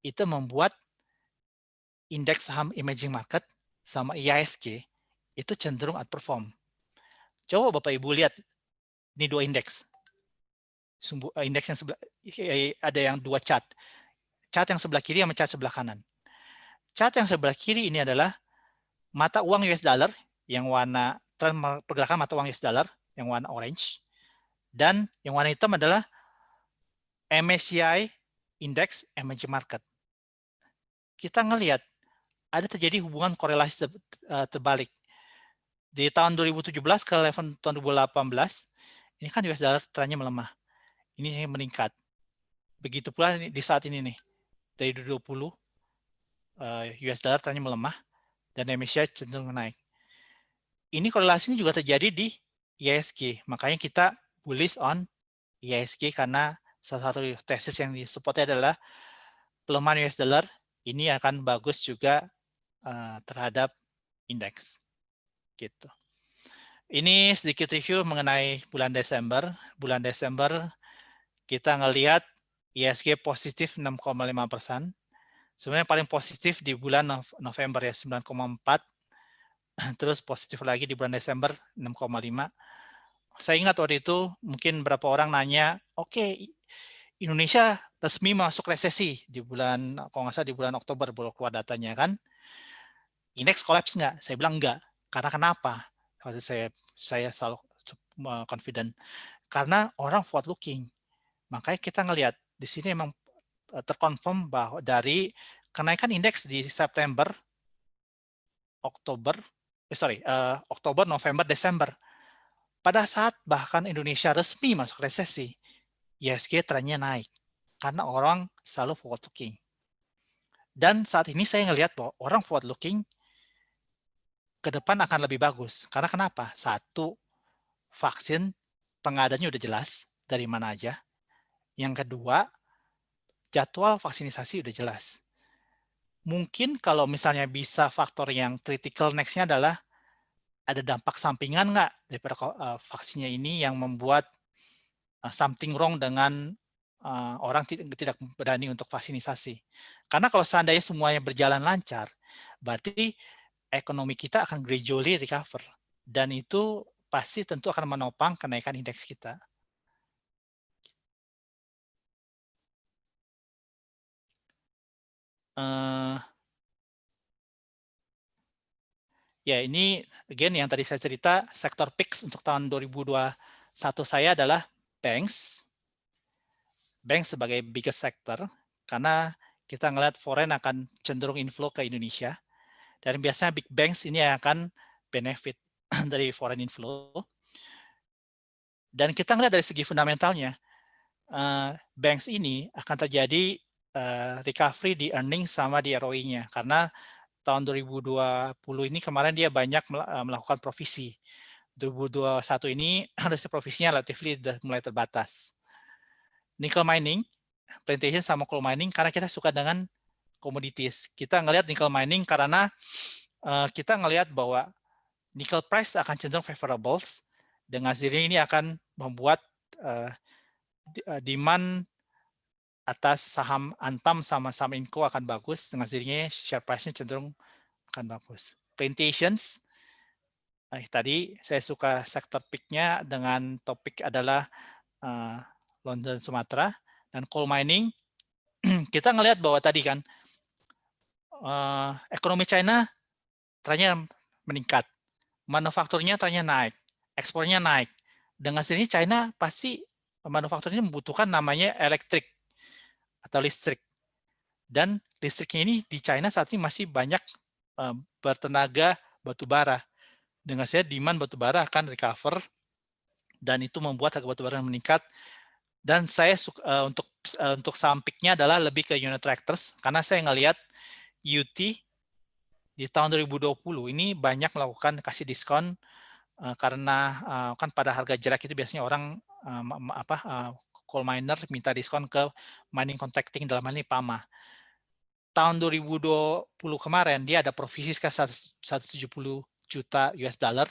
itu membuat indeks saham emerging market sama IISG itu cenderung outperform. Coba Bapak Ibu lihat ini dua indeks. Indeks yang sebelah ada yang dua chart. Chart yang sebelah kiri sama chart sebelah kanan. Chart yang sebelah kiri ini adalah mata uang US dollar yang warna tren pergerakan mata uang US dollar yang warna orange, dan yang warna hitam adalah MSCI Index Emerging Market. Kita ngelihat ada terjadi hubungan korelasi terbalik. Di tahun 2017 ke level tahun 2018, ini kan US dollar trennya melemah. Ini yang meningkat. Begitu pula di saat ini nih, dari 2020 US dollar trennya melemah dan MSCI cenderung naik. Ini korelasi ini juga terjadi di IISG. Makanya kita bullish on IISG karena salah satu tesis yang disupportnya adalah pelemahan US dollar ini akan bagus juga terhadap indeks. Gitu. Ini sedikit review mengenai bulan Desember. Bulan Desember kita ngelihat IISG positif 6,5%. Sebenarnya paling positif di bulan November ya 9,4. Terus positif lagi di bulan Desember 6,5. Saya ingat waktu itu mungkin beberapa orang nanya, oke, Indonesia resmi masuk resesi di bulan, kalau nggak salah di bulan Oktober baru keluar datanya kan. Indeks collapse nggak? Saya bilang nggak. Karena kenapa? Waktu saya selalu confident. Karena orang forward looking. Makanya kita ngelihat di sini emang terkonfirm bahwa dari kenaikan indeks di September, Oktober, Oktober, November, Desember. Pada saat bahkan Indonesia resmi masuk resesi, IHSG trennya naik karena orang selalu forward looking. Dan saat ini saya ngelihat bahwa orang forward looking ke depan akan lebih bagus. Karena kenapa? Satu, vaksin pengadanya udah jelas dari mana aja. Yang kedua, jadwal vaksinisasi udah jelas. Mungkin kalau misalnya bisa faktor yang critical next-nya adalah ada dampak sampingan nggak daripada vaksinnya ini yang membuat something wrong dengan orang tidak berani untuk vaksinisasi. Karena kalau seandainya semuanya berjalan lancar, berarti ekonomi kita akan gradually recover. Dan itu pasti tentu akan menopang kenaikan indeks kita. Ya, ini again yang tadi saya cerita, sektor picks untuk tahun 2021 saya adalah banks. Banks sebagai biggest sector, karena kita ngelihat foreign akan cenderung inflow ke Indonesia. Dan biasanya big banks ini akan benefit dari foreign inflow. Dan kita ngelihat dari segi fundamentalnya, banks ini akan terjadi recovery di earnings sama di ROE-nya. Karena tahun 2020 ini kemarin dia banyak melakukan provisi. 2021 ini harusnya provisinya relatively sudah mulai terbatas. Nickel mining, plantation sama coal mining, karena kita suka dengan commodities. Kita ngelihat nickel mining karena kita ngelihat bahwa nickel price akan cenderung favorable, dengan hasilnya ini akan membuat demand atas saham Antam sama saham Inco akan bagus, dengan hasilnya share price-nya cenderung akan bagus. Plantations, tadi saya suka sektor pick-nya dengan topik adalah London Sumatera, dan coal mining, kita ngelihat bahwa tadi kan ekonomi China trennya meningkat, manufakturnya trennya naik, ekspornya naik. Dengan sini China pasti manufakturnya membutuhkan namanya elektrik atau listrik. Dan listriknya ini di China saat ini masih banyak bertenaga batu bara. Dengan saya demand batu bara akan recover dan itu membuat harga batu bara meningkat. Dan saya untuk saham pick-nya adalah lebih ke unit tractors karena saya ngelihat UT di tahun 2020 ini banyak melakukan kasih diskon karena kan pada harga jerak itu biasanya orang coal miner minta diskon ke mining contracting, dalam hal ini PAMA. Tahun 2020 kemarin dia ada provisi sekitar 170 juta US dollar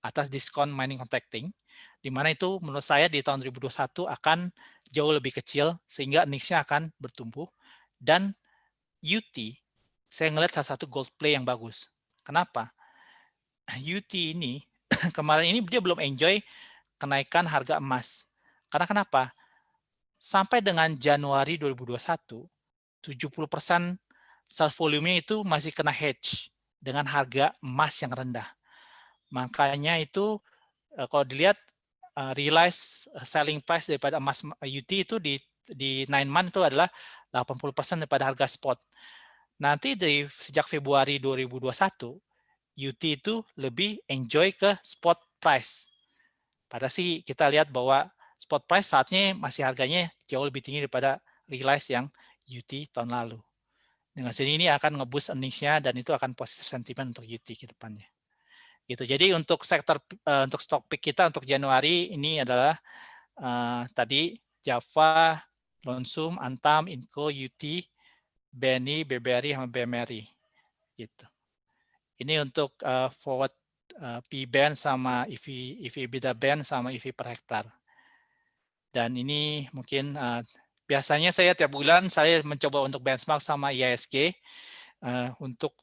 atas diskon mining contracting, di mana itu menurut saya di tahun 2021 akan jauh lebih kecil sehingga earnings-nya akan bertumbuh. Dan UT saya ngelihat salah satu gold play yang bagus. Kenapa? UT ini kemarin ini dia belum enjoy kenaikan harga emas. Karena kenapa? Sampai dengan Januari 2021, 70% sales volume-nya itu masih kena hedge dengan harga emas yang rendah. Makanya itu kalau dilihat realized selling price daripada emas UT itu di 9 month itu adalah 80% daripada harga spot. Nanti sejak Februari 2021, UT itu lebih enjoy ke spot price. Padahal sih kita lihat bahwa spot price saatnya masih harganya jauh lebih tinggi daripada realize yang UT tahun lalu. Dengan sini ini akan nge-boost earnings-nya dan itu akan positif sentimen untuk UT ke depannya. Gitu. Jadi untuk sektor untuk stock pick kita untuk Januari ini adalah tadi Java, Lonsum, Antam, Inco, UT, BNI, BBRI, sama BMRI. Gitu. Ini untuk forward P-band sama EV EBITDA band sama EV per hektar. Dan ini mungkin biasanya saya tiap bulan saya mencoba untuk benchmark sama IHSG untuk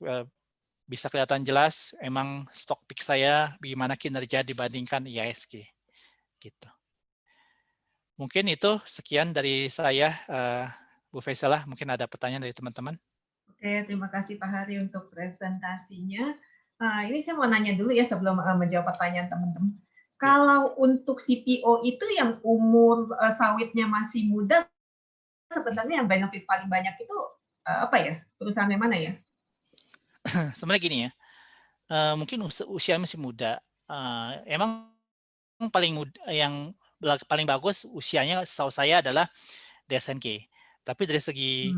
bisa kelihatan jelas emang stock pick saya bagaimana kinerja dibandingkan IHSG. Gitu. Mungkin itu sekian dari saya, Bu Faisalah. Mungkin ada pertanyaan dari teman-teman. Oke, terima kasih Pak Hari untuk presentasinya. Ini saya mau nanya dulu ya sebelum menjawab pertanyaan teman-teman. Kalau untuk CPO itu yang umur sawitnya masih muda sebenarnya yang benefit paling banyak itu apa ya? Perusahaan yang mana ya? Sebenarnya gini ya, mungkin usia masih muda. Emang paling yang paling bagus usianya setahu saya adalah DSNK. Tapi dari segi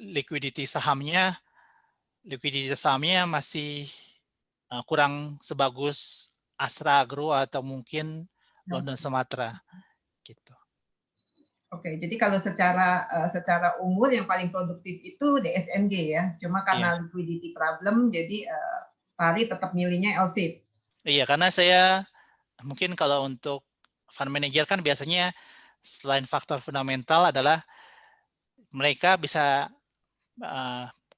liquidity sahamnya masih kurang sebagus Astra Agro atau mungkin London Sumatera gitu. Oke, jadi kalau secara umur yang paling produktif itu DSNG ya. Cuma karena liquidity problem, jadi Pak Ari tetap milihnya LSIP. Iya, karena saya mungkin kalau untuk fund manager kan biasanya selain faktor fundamental adalah mereka bisa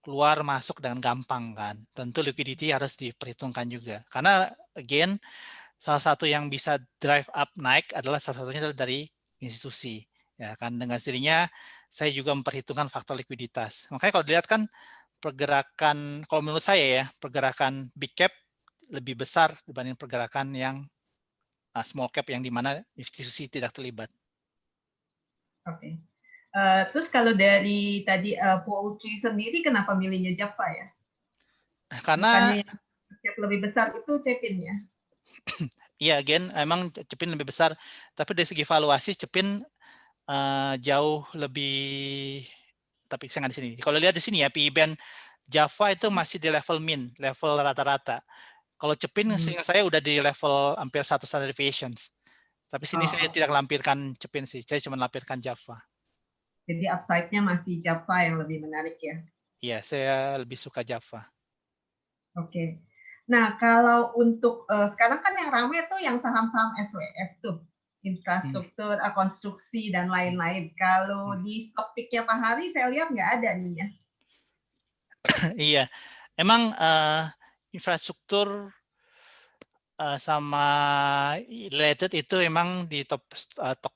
keluar masuk dengan gampang kan. Tentu liquidity harus diperhitungkan juga. Karena again salah satu yang bisa drive up naik adalah salah satunya adalah dari institusi. Ya kan dengan sendirinya saya juga memperhitungkan faktor likuiditas. Makanya kalau dilihat kan pergerakan, kalau menurut saya ya, pergerakan big cap lebih besar dibanding pergerakan yang small cap yang dimana institusi tidak terlibat. Oke. Terus kalau dari tadi poultry sendiri kenapa milihnya Java ya? Karena bukannya yang lebih besar itu Cepin ya? iya, again, emang Cepin lebih besar, tapi dari segi valuasi Cepin jauh lebih, tapi saya nggak di sini. Kalau lihat di sini ya, PE band Java itu masih di level min, level rata-rata. Kalau Cepin seingat saya udah di level hampir 1 standard deviations. Tapi sini saya tidak lampirkan Cepin sih, saya cuma lampirkan Java. Jadi upside-nya masih Java yang lebih menarik ya? Iya, saya lebih suka Java. Oke. Nah, kalau untuk sekarang kan yang ramai tuh yang saham-saham SWF tuh, infrastruktur, konstruksi, dan lain-lain. Kalau di stock pick-nya Pak Hari, saya lihat nggak ada nih ya. Iya, emang infrastruktur sama related itu emang di top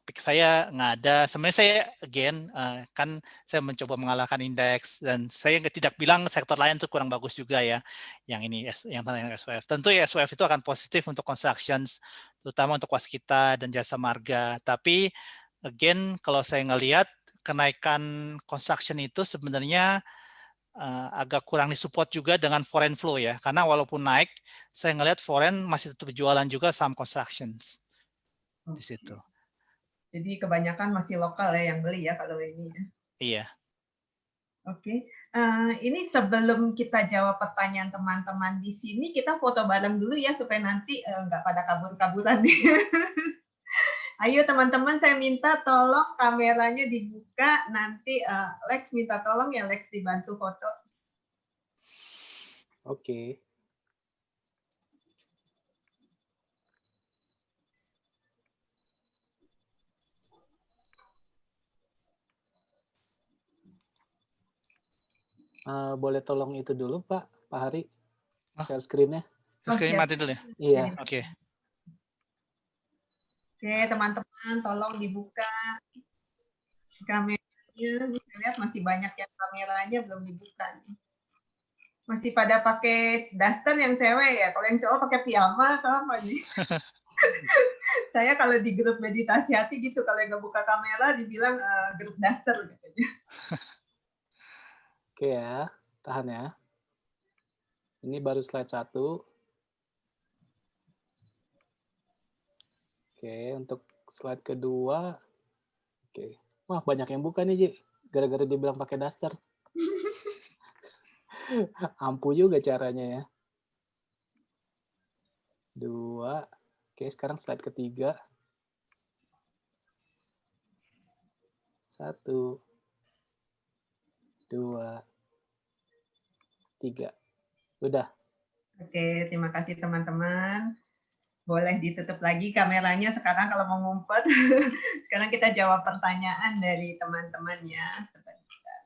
pick saya nggak ada. Sebenarnya saya again kan saya mencoba mengalahkan indeks dan saya tidak bilang sektor lain tuh kurang bagus juga ya. Yang ini yang SWF. Tentu ya SWF itu akan positif untuk constructions, terutama untuk waskita dan jasa marga. Tapi again kalau saya ngelihat kenaikan construction itu sebenarnya agak kurang disupport juga dengan foreign flow ya, karena walaupun naik, saya ngelihat foreign masih tetap jualan juga saham constructions di situ. Jadi kebanyakan masih lokal ya yang beli ya kalau ini ya. Iya. Oke, ini sebelum kita jawab pertanyaan teman-teman di sini, kita foto bareng dulu ya supaya nanti nggak pada kabur-kaburan. Ayo teman-teman, saya minta tolong kameranya dibuka. Nanti Lex minta tolong ya Lex dibantu foto. Oke. Boleh tolong itu dulu Pak Hari, share screen-nya. Screen mati dulu ya? Iya. Oke. Oke, teman-teman tolong dibuka kameranya. Saya lihat masih banyak yang kameranya belum dibuka. Masih pada pakai daster yang cewek ya. Kalau yang cowok pakai piyama atau apa nih? Saya kalau di grup meditasi hati gitu, kalau nggak buka kamera dibilang grup daster katanya. Oke ya, tahan ya. Ini baru slide 1. Oke, untuk slide kedua. Oke. Wah, banyak yang buka nih, Ji. Gara-gara dibilang pakai daster. Ampuh juga caranya ya. 2. Oke, sekarang slide ketiga. 1, 2, 3. Udah. Oke, terima kasih teman-teman. Boleh ditutup lagi kameranya sekarang kalau mau ngumpet. Sekarang kita jawab pertanyaan dari teman-temannya. Sebentar.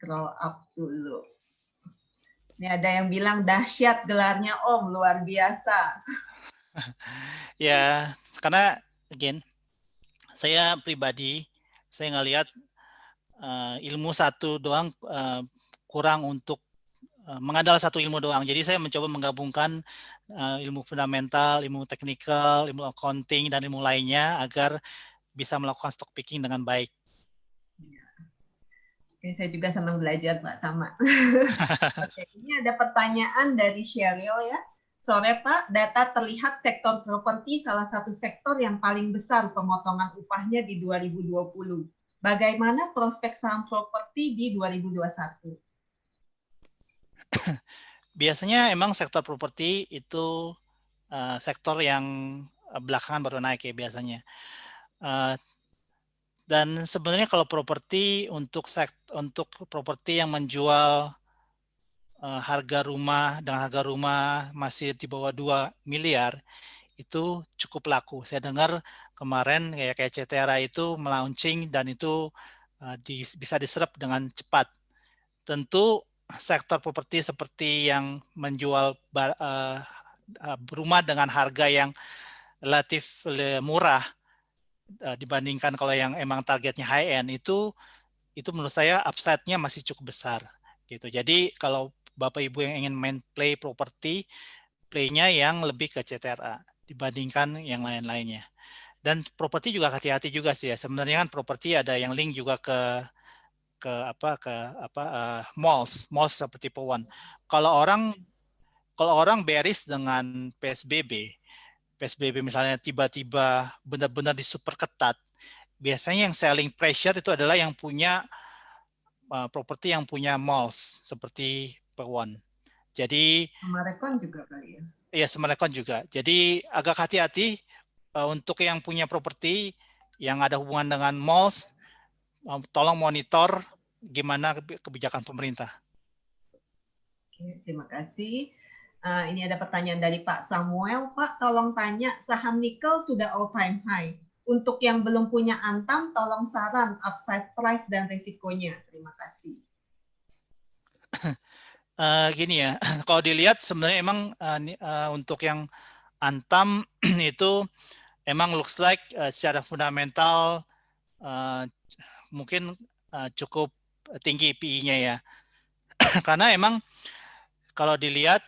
Scroll up dulu. Ini ada yang bilang dahsyat gelarnya Om, luar biasa. Ya, karena again, saya pribadi, saya ngelihat ilmu satu doang kurang untuk mengandalkan satu ilmu doang. Jadi saya mencoba menggabungkan ilmu fundamental, ilmu teknikal, ilmu accounting, dan ilmu lainnya agar bisa melakukan stock picking dengan baik. Oke, saya juga senang belajar, Pak, sama. Oke, ini ada pertanyaan dari Sheryl ya. Sore Pak, data terlihat sektor properti salah satu sektor yang paling besar pemotongan upahnya di 2020. Bagaimana prospek saham properti di 2021? Biasanya emang sektor properti itu sektor yang belakangan baru naik ya biasanya. Dan sebenarnya kalau properti untuk properti yang menjual harga rumah dengan harga rumah masih di bawah 2 miliar itu cukup laku. Saya dengar kemarin kayak CTRA itu melaunching dan itu bisa diserap dengan cepat. Tentu sektor properti seperti yang menjual rumah dengan harga yang relatif murah dibandingkan kalau yang emang targetnya high end itu menurut saya upside-nya masih cukup besar gitu. Jadi kalau Bapak Ibu yang ingin main play properti, play-nya yang lebih ke CTRA dibandingkan yang lain-lainnya. Dan properti juga hati-hati juga sih ya. Sebenarnya kan properti ada yang link juga ke malls seperti Pawan. Kalau orang bearish dengan PSBB misalnya tiba-tiba benar-benar disuper ketat, biasanya yang selling pressure itu adalah yang punya properti yang punya malls seperti Pawan. Jadi Samarekon juga kali ya. ya Samarekon juga. Jadi agak hati-hati untuk yang punya properti yang ada hubungan dengan malls, tolong monitor gimana kebijakan pemerintah. Oke, terima kasih. Ini ada pertanyaan dari Pak Samuel. Pak, tolong tanya, saham nikel sudah all time high. Untuk yang belum punya Antam, tolong saran upside price dan risikonya. Terima kasih. Gini ya, kalau dilihat sebenarnya emang untuk yang Antam itu emang looks like secara fundamental mungkin cukup tinggi PI-nya ya. Karena emang kalau dilihat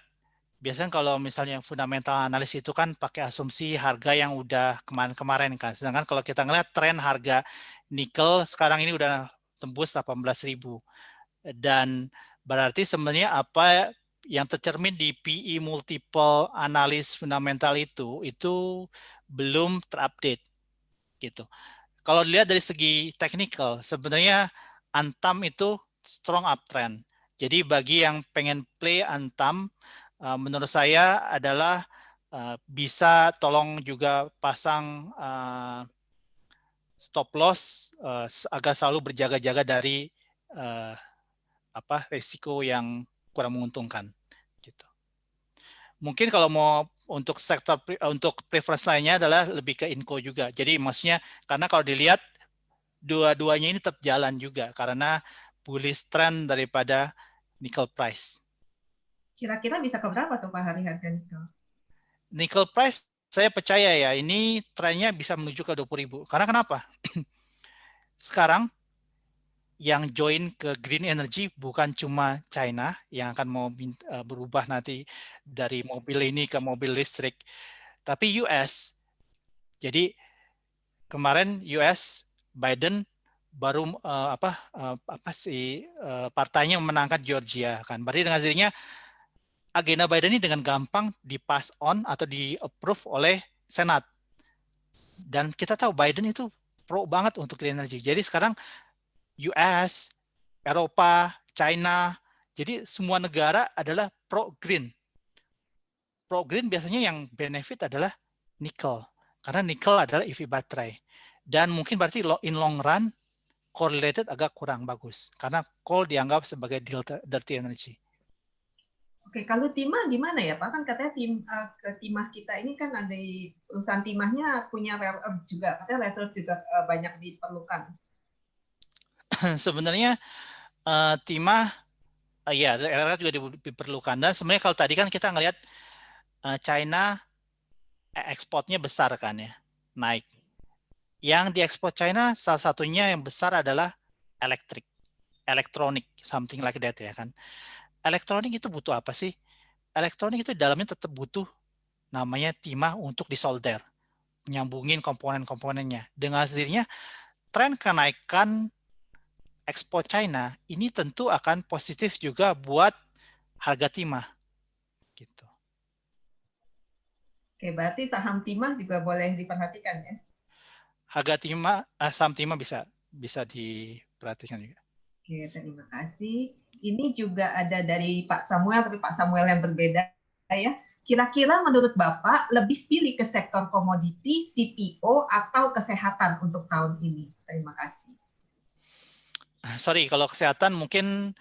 biasanya kalau misalnya fundamental analis itu kan pakai asumsi harga yang udah kemarin-kemarin kan. Sedangkan kalau kita ngeliat tren harga nikel sekarang ini udah tembus 18.000. Dan berarti sebenarnya apa yang tercermin di PE multiple analis fundamental itu belum terupdate gitu. Kalau dilihat dari segi technical, sebenarnya Antam itu strong uptrend. Jadi bagi yang pengen play Antam, menurut saya adalah bisa tolong juga pasang stop loss agar selalu berjaga-jaga dari risiko yang kurang menguntungkan. Gitu. Mungkin kalau mau untuk sektor untuk preference lainnya adalah lebih ke Inco juga. Jadi maksudnya karena kalau dilihat dua-duanya ini tetap jalan juga karena bullish trend daripada nickel price. Kira-kira bisa ke berapa tuh Pak hari harga nikel? Nickel price saya percaya ya ini trennya bisa menuju ke 20.000. Karena kenapa? Sekarang yang join ke green energy bukan cuma China yang akan mau berubah nanti dari mobil ini ke mobil listrik, tapi US. Jadi kemarin US Biden baru partainya memenangkan Georgia kan. Berarti dengan dirinya agenda Biden ini dengan gampang di pass on atau di approve oleh Senat. Dan kita tahu Biden itu pro banget untuk green energy. Jadi sekarang US, Eropa, China, jadi semua negara adalah pro green. Pro green biasanya yang benefit adalah nikel, karena nikel adalah EV baterai. Dan mungkin berarti in long run correlated agak kurang bagus, karena coal dianggap sebagai dirty energy. Oke, kalau timah gimana ya Pak? Kan katanya timah kita ini kan ada perusahaan timahnya punya rare earth juga, katanya rare earth juga banyak diperlukan. Sebenarnya timah ya rare juga diperlukan. Dan sebenarnya kalau tadi kan kita ngelihat China ekspornya besar kan ya, naik. Yang diekspor China salah satunya yang besar adalah elektronik, something like that ya kan. Elektronik itu butuh apa sih? Elektronik itu dalamnya tetap butuh namanya timah untuk disolder. nyambungin komponen-komponennya. Dengan sendirinya, tren kenaikan ekspor China ini tentu akan positif juga buat harga timah. Gitu. Oke, berarti saham timah juga boleh diperhatikan ya? Harga timah, saham timah bisa diperhatikan juga. Oke, terima kasih. Ini juga ada dari Pak Samuel, tapi Pak Samuel yang berbeda ya. Kira-kira menurut Bapak lebih pilih ke sektor komoditi, CPO, atau kesehatan untuk tahun ini? Terima kasih. Sorry, kalau kesehatan mungkin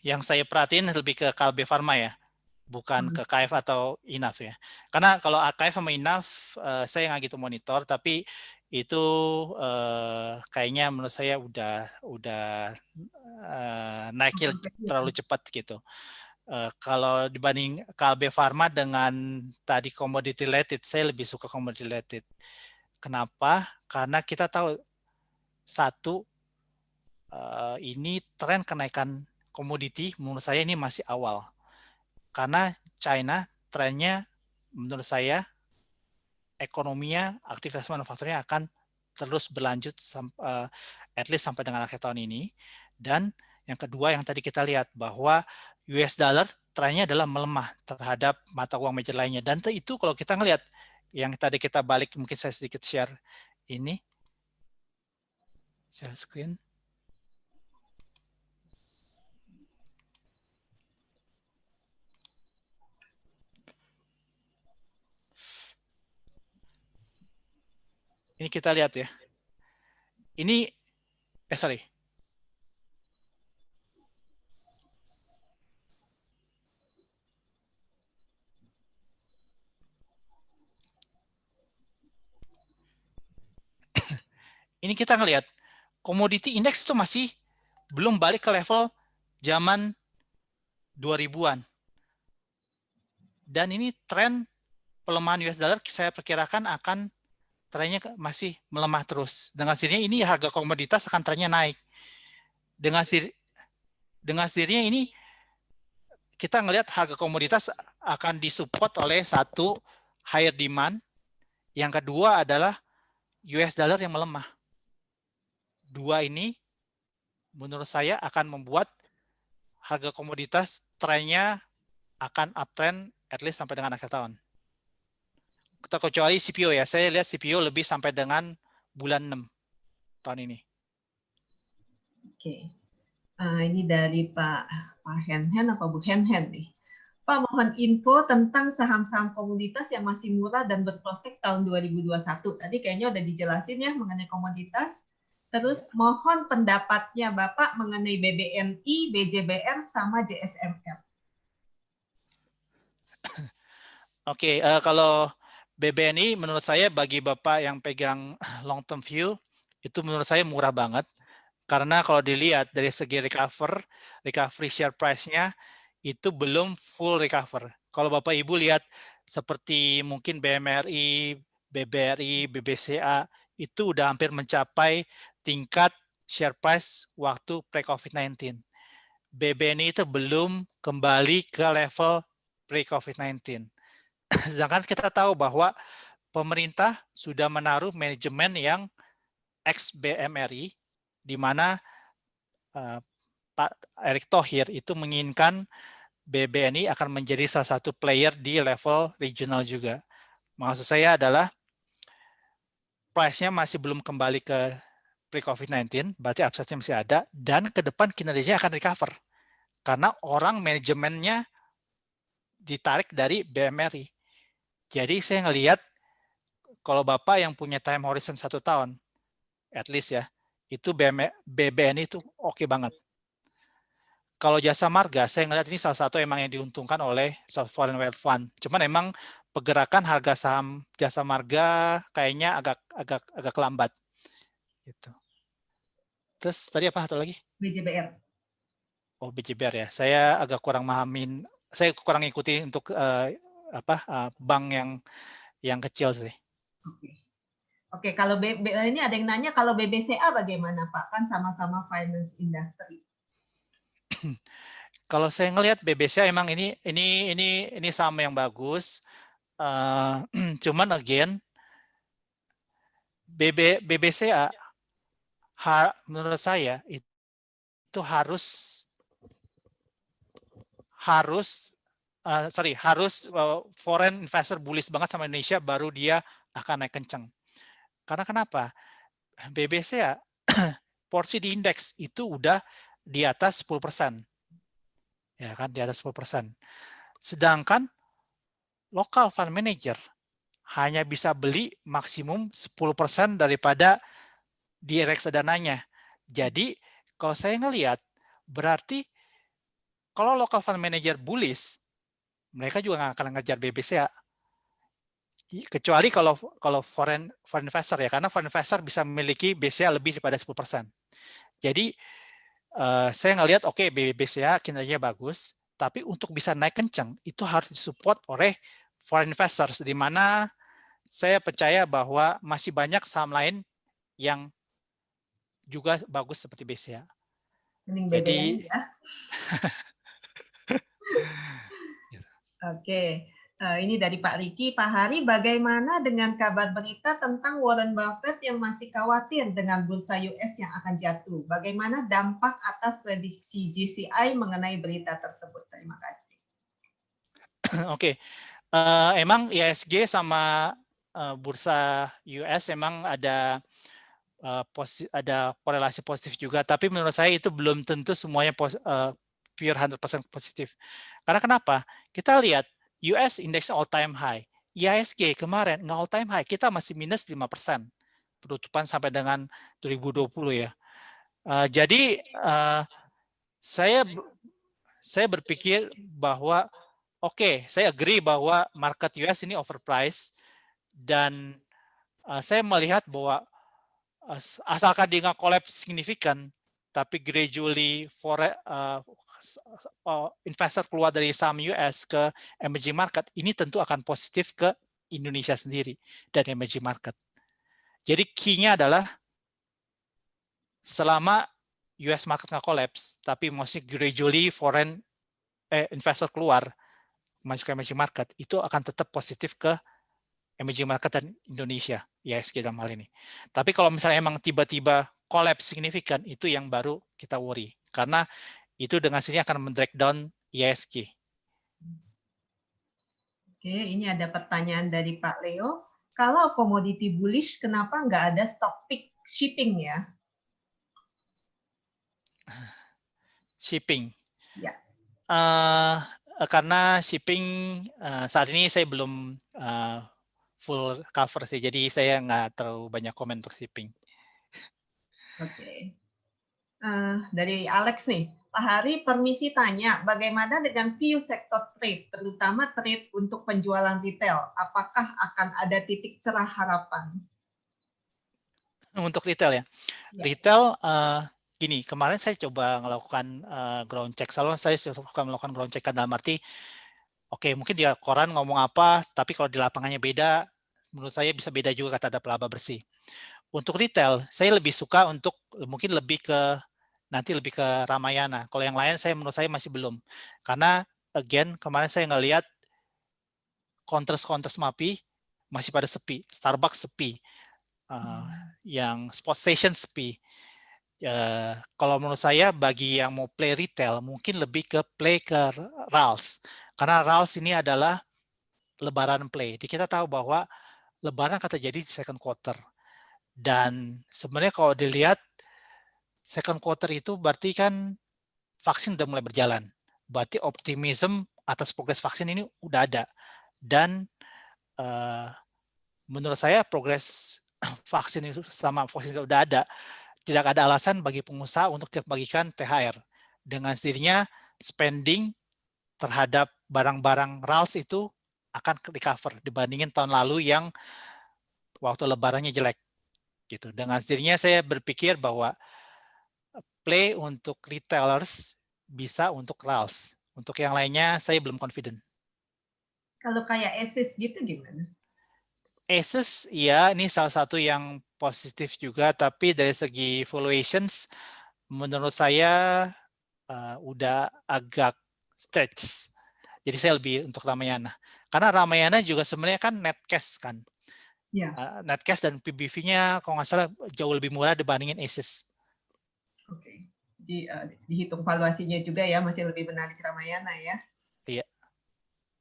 yang saya perhatiin lebih ke Kalbe Pharma ya, bukan ke KF atau INAF ya. Karena kalau KF sama INAF saya nggak gitu monitor, tapi itu kayaknya menurut saya udah naiknya terlalu cepat gitu. Kalau dibanding Kalbe Pharma dengan tadi commodity related, saya lebih suka commodity related. Kenapa? Karena kita tahu satu, ini tren kenaikan komoditi menurut saya ini masih awal. Karena China trennya menurut saya ekonominya, aktivitas manufakturnya akan terus berlanjut at least sampai dengan akhir tahun ini. Dan yang kedua yang tadi kita lihat bahwa US dollar trennya adalah melemah terhadap mata uang major lainnya. Dan itu kalau kita ngelihat yang tadi kita balik, mungkin saya sedikit share ini. Share screen. Ini kita lihat ya. Ini, sorry. Ini kita ngelihat komoditi indeks itu masih belum balik ke level zaman 2000-an. Dan ini tren pelemahan US dollar saya perkirakan akan trennya masih melemah terus. Dengan sendirinya ini harga komoditas akan trennya naik. Dengan sendirinya ini kita ngelihat harga komoditas akan disupport oleh satu, higher demand. Yang kedua adalah US dollar yang melemah. Dua ini menurut saya akan membuat harga komoditas trennya akan uptrend at least sampai dengan akhir tahun. Kecuali CPO ya, saya lihat CPO lebih sampai dengan bulan 6 tahun ini. Oke, ini dari Pak Henhen apa Bu Henhen nih. Pak, mohon info tentang saham-saham komoditas yang masih murah dan berprospek tahun 2021. Tadi kayaknya udah dijelasin ya mengenai komoditas. Terus mohon pendapatnya Bapak mengenai BBNI, BJBR, sama JSMR. Oke, kalau BBNI menurut saya bagi Bapak yang pegang long term view, itu menurut saya murah banget. Karena kalau dilihat dari segi recovery share price-nya, itu belum full recover. Kalau Bapak Ibu lihat seperti mungkin BMRI, BBRI, BBCA, itu udah hampir mencapai tingkat share price waktu pre-COVID-19. BBNI itu belum kembali ke level pre-COVID-19. Sedangkan kita tahu bahwa pemerintah sudah menaruh manajemen yang ex-BMRI, di mana Pak Erick Thohir itu menginginkan BBNI akan menjadi salah satu player di level regional juga. Maksud saya adalah price-nya masih belum kembali ke pre-COVID-19, berarti upside-nya masih ada, dan ke depan kinerjanya akan recover. Karena orang manajemennya ditarik dari BMRI. Jadi saya ngelihat kalau Bapak yang punya time horizon 1 tahun, at least ya, itu BBNI itu oke banget. Kalau jasa marga, saya ngelihat ini salah satu emang yang diuntungkan oleh sovereign wealth fund. Cuman emang pergerakan harga saham jasa marga kayaknya agak lambat. Gitu. Terus tadi apa satu lagi? BJBR. Oh, BJBR ya. Saya agak kurang mahamin. Saya kurang ikuti untuk bank yang kecil sih. Oke, kalau ini ada yang nanya kalau BBCA bagaimana Pak? Kan sama-sama finance industry. Kalau saya ngelihat BBCA emang ini saham yang bagus. Cuman again, BBCA menurut saya itu harus foreign investor bullish banget sama Indonesia baru dia akan naik kenceng. Karena kenapa? BBCA porsi di indeks itu udah di atas 10%. Ya kan, di atas 10%. Sedangkan local fund manager hanya bisa beli maksimum 10% daripada di reksadananya. Jadi, kalau saya ngelihat, berarti kalau local fund manager bullish, mereka juga nggak akan ngejar BBCA. Kecuali kalau foreign investor ya, karena foreign investor bisa memiliki BCA lebih daripada 10%. Jadi, saya ngelihat oke, BCA kinerjanya bagus, tapi untuk bisa naik kencang, itu harus disupport oleh foreign investors, di mana saya percaya bahwa masih banyak saham lain yang juga bagus seperti BCA. Mending Jadi, BBM ya. Oke, ini dari Pak Riki. Pak Hari, bagaimana dengan kabar berita tentang Warren Buffett yang masih khawatir dengan bursa US yang akan jatuh? Bagaimana dampak atas prediksi GCI mengenai berita tersebut? Terima kasih. Oke. Emang ISG sama bursa US emang ada korelasi positif juga, tapi menurut saya itu belum tentu semuanya pure 100% positif. Karena kenapa? Kita lihat US index all time high, IISG kemarin nggak all time high, kita masih minus 5% penutupan sampai dengan 2020 ya. Jadi saya berpikir bahwa oke, saya agree bahwa market US ini overpriced, dan saya melihat bahwa asalkan dia nggak collapse signifikan, tapi gradually investor keluar dari saham US ke emerging market, ini tentu akan positif ke Indonesia sendiri dan emerging market. Jadi key-nya adalah selama US market nggak collapse, tapi masih gradually foreign investor keluar masuk ke emerging market, itu akan tetap positif ke emerging market dan Indonesia, IISG dalam hal ini. Tapi kalau misalnya emang tiba-tiba collapse signifikan, itu yang baru kita worry. Karena itu dengan sini akan men-drag down IISG. Oke, ini ada pertanyaan dari Pak Leo. Kalau komoditi bullish, kenapa nggak ada stock pick shipping ya? Shipping. Ya. Karena shipping saat ini saya belum full cover sih, jadi saya nggak terlalu banyak komen untuk shipping. Oke. Dari Alex nih, Pak Hari, permisi tanya, bagaimana dengan view sektor trade, terutama trade untuk penjualan retail? Apakah akan ada titik cerah harapan? Untuk retail ya, retail gini, kemarin saya coba melakukan ground check. Selalu saya suka melakukan ground check dalam arti, oke, mungkin di koran ngomong apa, tapi kalau di lapangannya beda, menurut saya bisa beda juga kata ada pelaba bersih. Untuk retail, saya lebih suka untuk mungkin lebih ke Ramayana. Kalau yang lain menurut saya masih belum. Karena again, kemarin saya ngelihat counters MAPI masih pada sepi. Starbucks sepi. Yang spot station sepi. Kalau menurut saya bagi yang mau play retail, mungkin lebih ke play ke RALS. Karena RALS ini adalah lebaran play. Jadi kita tahu bahwa lebaran akan terjadi di second quarter. Dan sebenarnya kalau dilihat second quarter itu berarti kan vaksin udah mulai berjalan. Berarti optimism atas progres vaksin ini udah ada. Dan menurut saya progres vaksin itu sama vaksin itu udah ada. Tidak ada alasan bagi pengusaha untuk tidak bagikan THR. Dengan sendirinya spending terhadap barang-barang RALS itu akan recover dibandingin tahun lalu yang waktu lebarannya jelek. Gitu. Dengan sendirinya saya berpikir bahwa play untuk retailers bisa untuk RALS. Untuk yang lainnya saya belum confident. Kalau kayak ASUS gitu gimana? ASUS ya, ini salah satu yang positif juga, tapi dari segi valuations menurut saya udah agak stretch. Jadi saya lebih untuk Ramayana. Karena Ramayana juga sebenarnya kan net cash kan. Ya. Net cash dan PBV-nya kalau nggak salah jauh lebih murah dibandingin Asus. Oke. Dihitung valuasinya juga ya, masih lebih menarik Ramayana ya. Iya.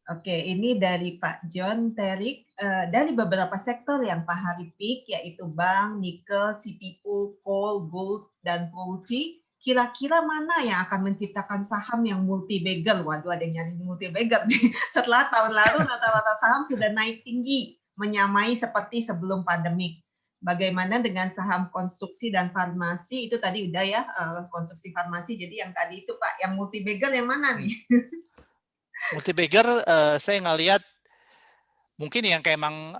Oke, ini dari Pak John Terik. Dari beberapa sektor yang Pak Hari pick, yaitu bank, nikel, CPU, coal, gold, dan poultry, kira-kira mana yang akan menciptakan saham yang multi-bagger? Waduh, ada yang nyari multi-bagger nih. Setelah tahun lalu rata-rata saham sudah naik tinggi, menyamai seperti sebelum pandemik. Bagaimana dengan saham konstruksi dan farmasi? Itu tadi udah ya, konstruksi farmasi. Jadi yang tadi itu Pak, yang multi-bagger yang mana nih? Multi-bagger saya ngelihat mungkin yang kayak emang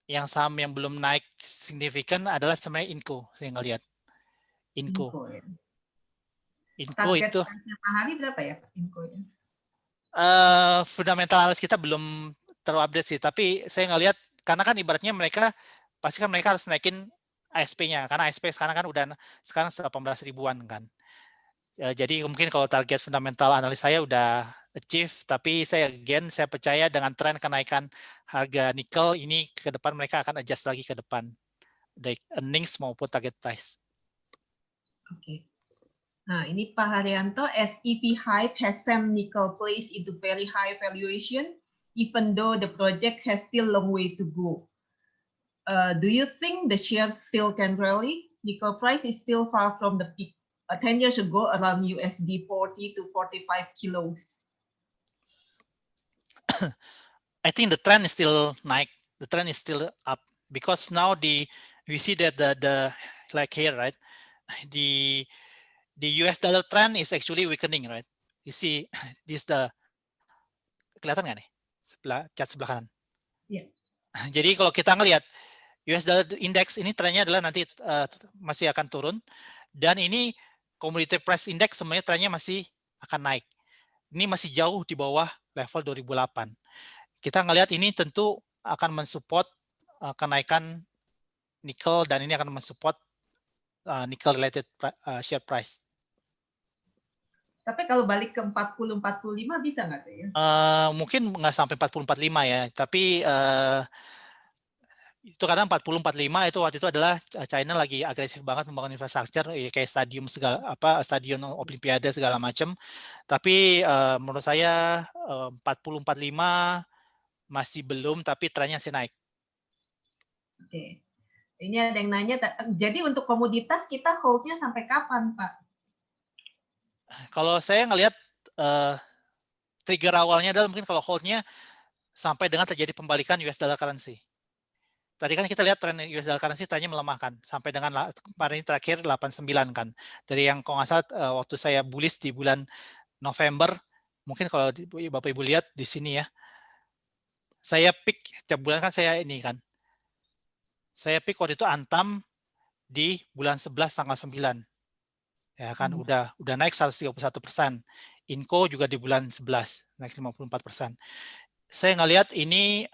yang saham yang belum naik signifikan adalah sebenarnya Inco, saya ngelihat. Inco. Ya. Inco Target itu price-nya Pak Hari berapa ya Pak Inco ya? fundamental analis kita belum terupdate sih, tapi saya ngelihat karena kan ibaratnya mereka pasti kan mereka harus naikin ASP-nya karena ASP sekarang kan udah sekarang 18 ribuan kan. Jadi mungkin kalau target fundamental analis saya udah achieve, tapi saya percaya dengan tren kenaikan harga nikel ini ke depan mereka akan adjust lagi ke depan, baik earnings maupun target price. Oke. Nah, ini Pak Haryanto, SEV Hype has Sam Nickel placed into very high valuation, even though the project has still long way to go. Do you think the shares still can rally? Nickel price is still far from the peak 10 years ago, around USD 40 to 45 kilos. I think the trend is still naik. The trend is still up because now we see that the like here, right? The US dollar trend is actually weakening, right? You see this kelihatan nggak nih? Chart sebelah kanan. Yeah. Jadi kalau kita ngelihat US dollar index ini trennya adalah nanti masih akan turun dan ini commodity price index sebenarnya trennya masih akan naik. Ini masih jauh di bawah level 2008. Kita ngelihat ini tentu akan mensupport kenaikan nikel dan ini akan mensupport nickel related share price. Tapi kalau balik ke 40-45 bisa nggak tuh ya? Mungkin nggak sampai 40-45 ya, tapi itu kadang 40-45 itu waktu itu adalah China lagi agresif banget membangun infrastruktur kayak stadium stadion olimpiade segala macam. Tapi menurut saya 40-45 masih belum, tapi trennya sih naik. Oke. Ini ada yang nanya, jadi untuk komoditas kita hold-nya sampai kapan, Pak? Kalau saya ngelihat trigger awalnya adalah mungkin kalau hold-nya sampai dengan terjadi pembalikan US dollar currency. Tadi kan kita lihat tren US dollar currency trennya melemahkan sampai dengan kemarin terakhir 89 kan. Dari yang kalau nggak salah waktu saya bullish di bulan November, mungkin kalau Bapak Ibu lihat di sini ya, saya pick tiap bulan kan saya ini kan, saya pick waktu itu Antam di bulan 11 tanggal 9. Ya kan udah naik 131%. Inco juga di bulan 11 naik 54%. Saya ngelihat ini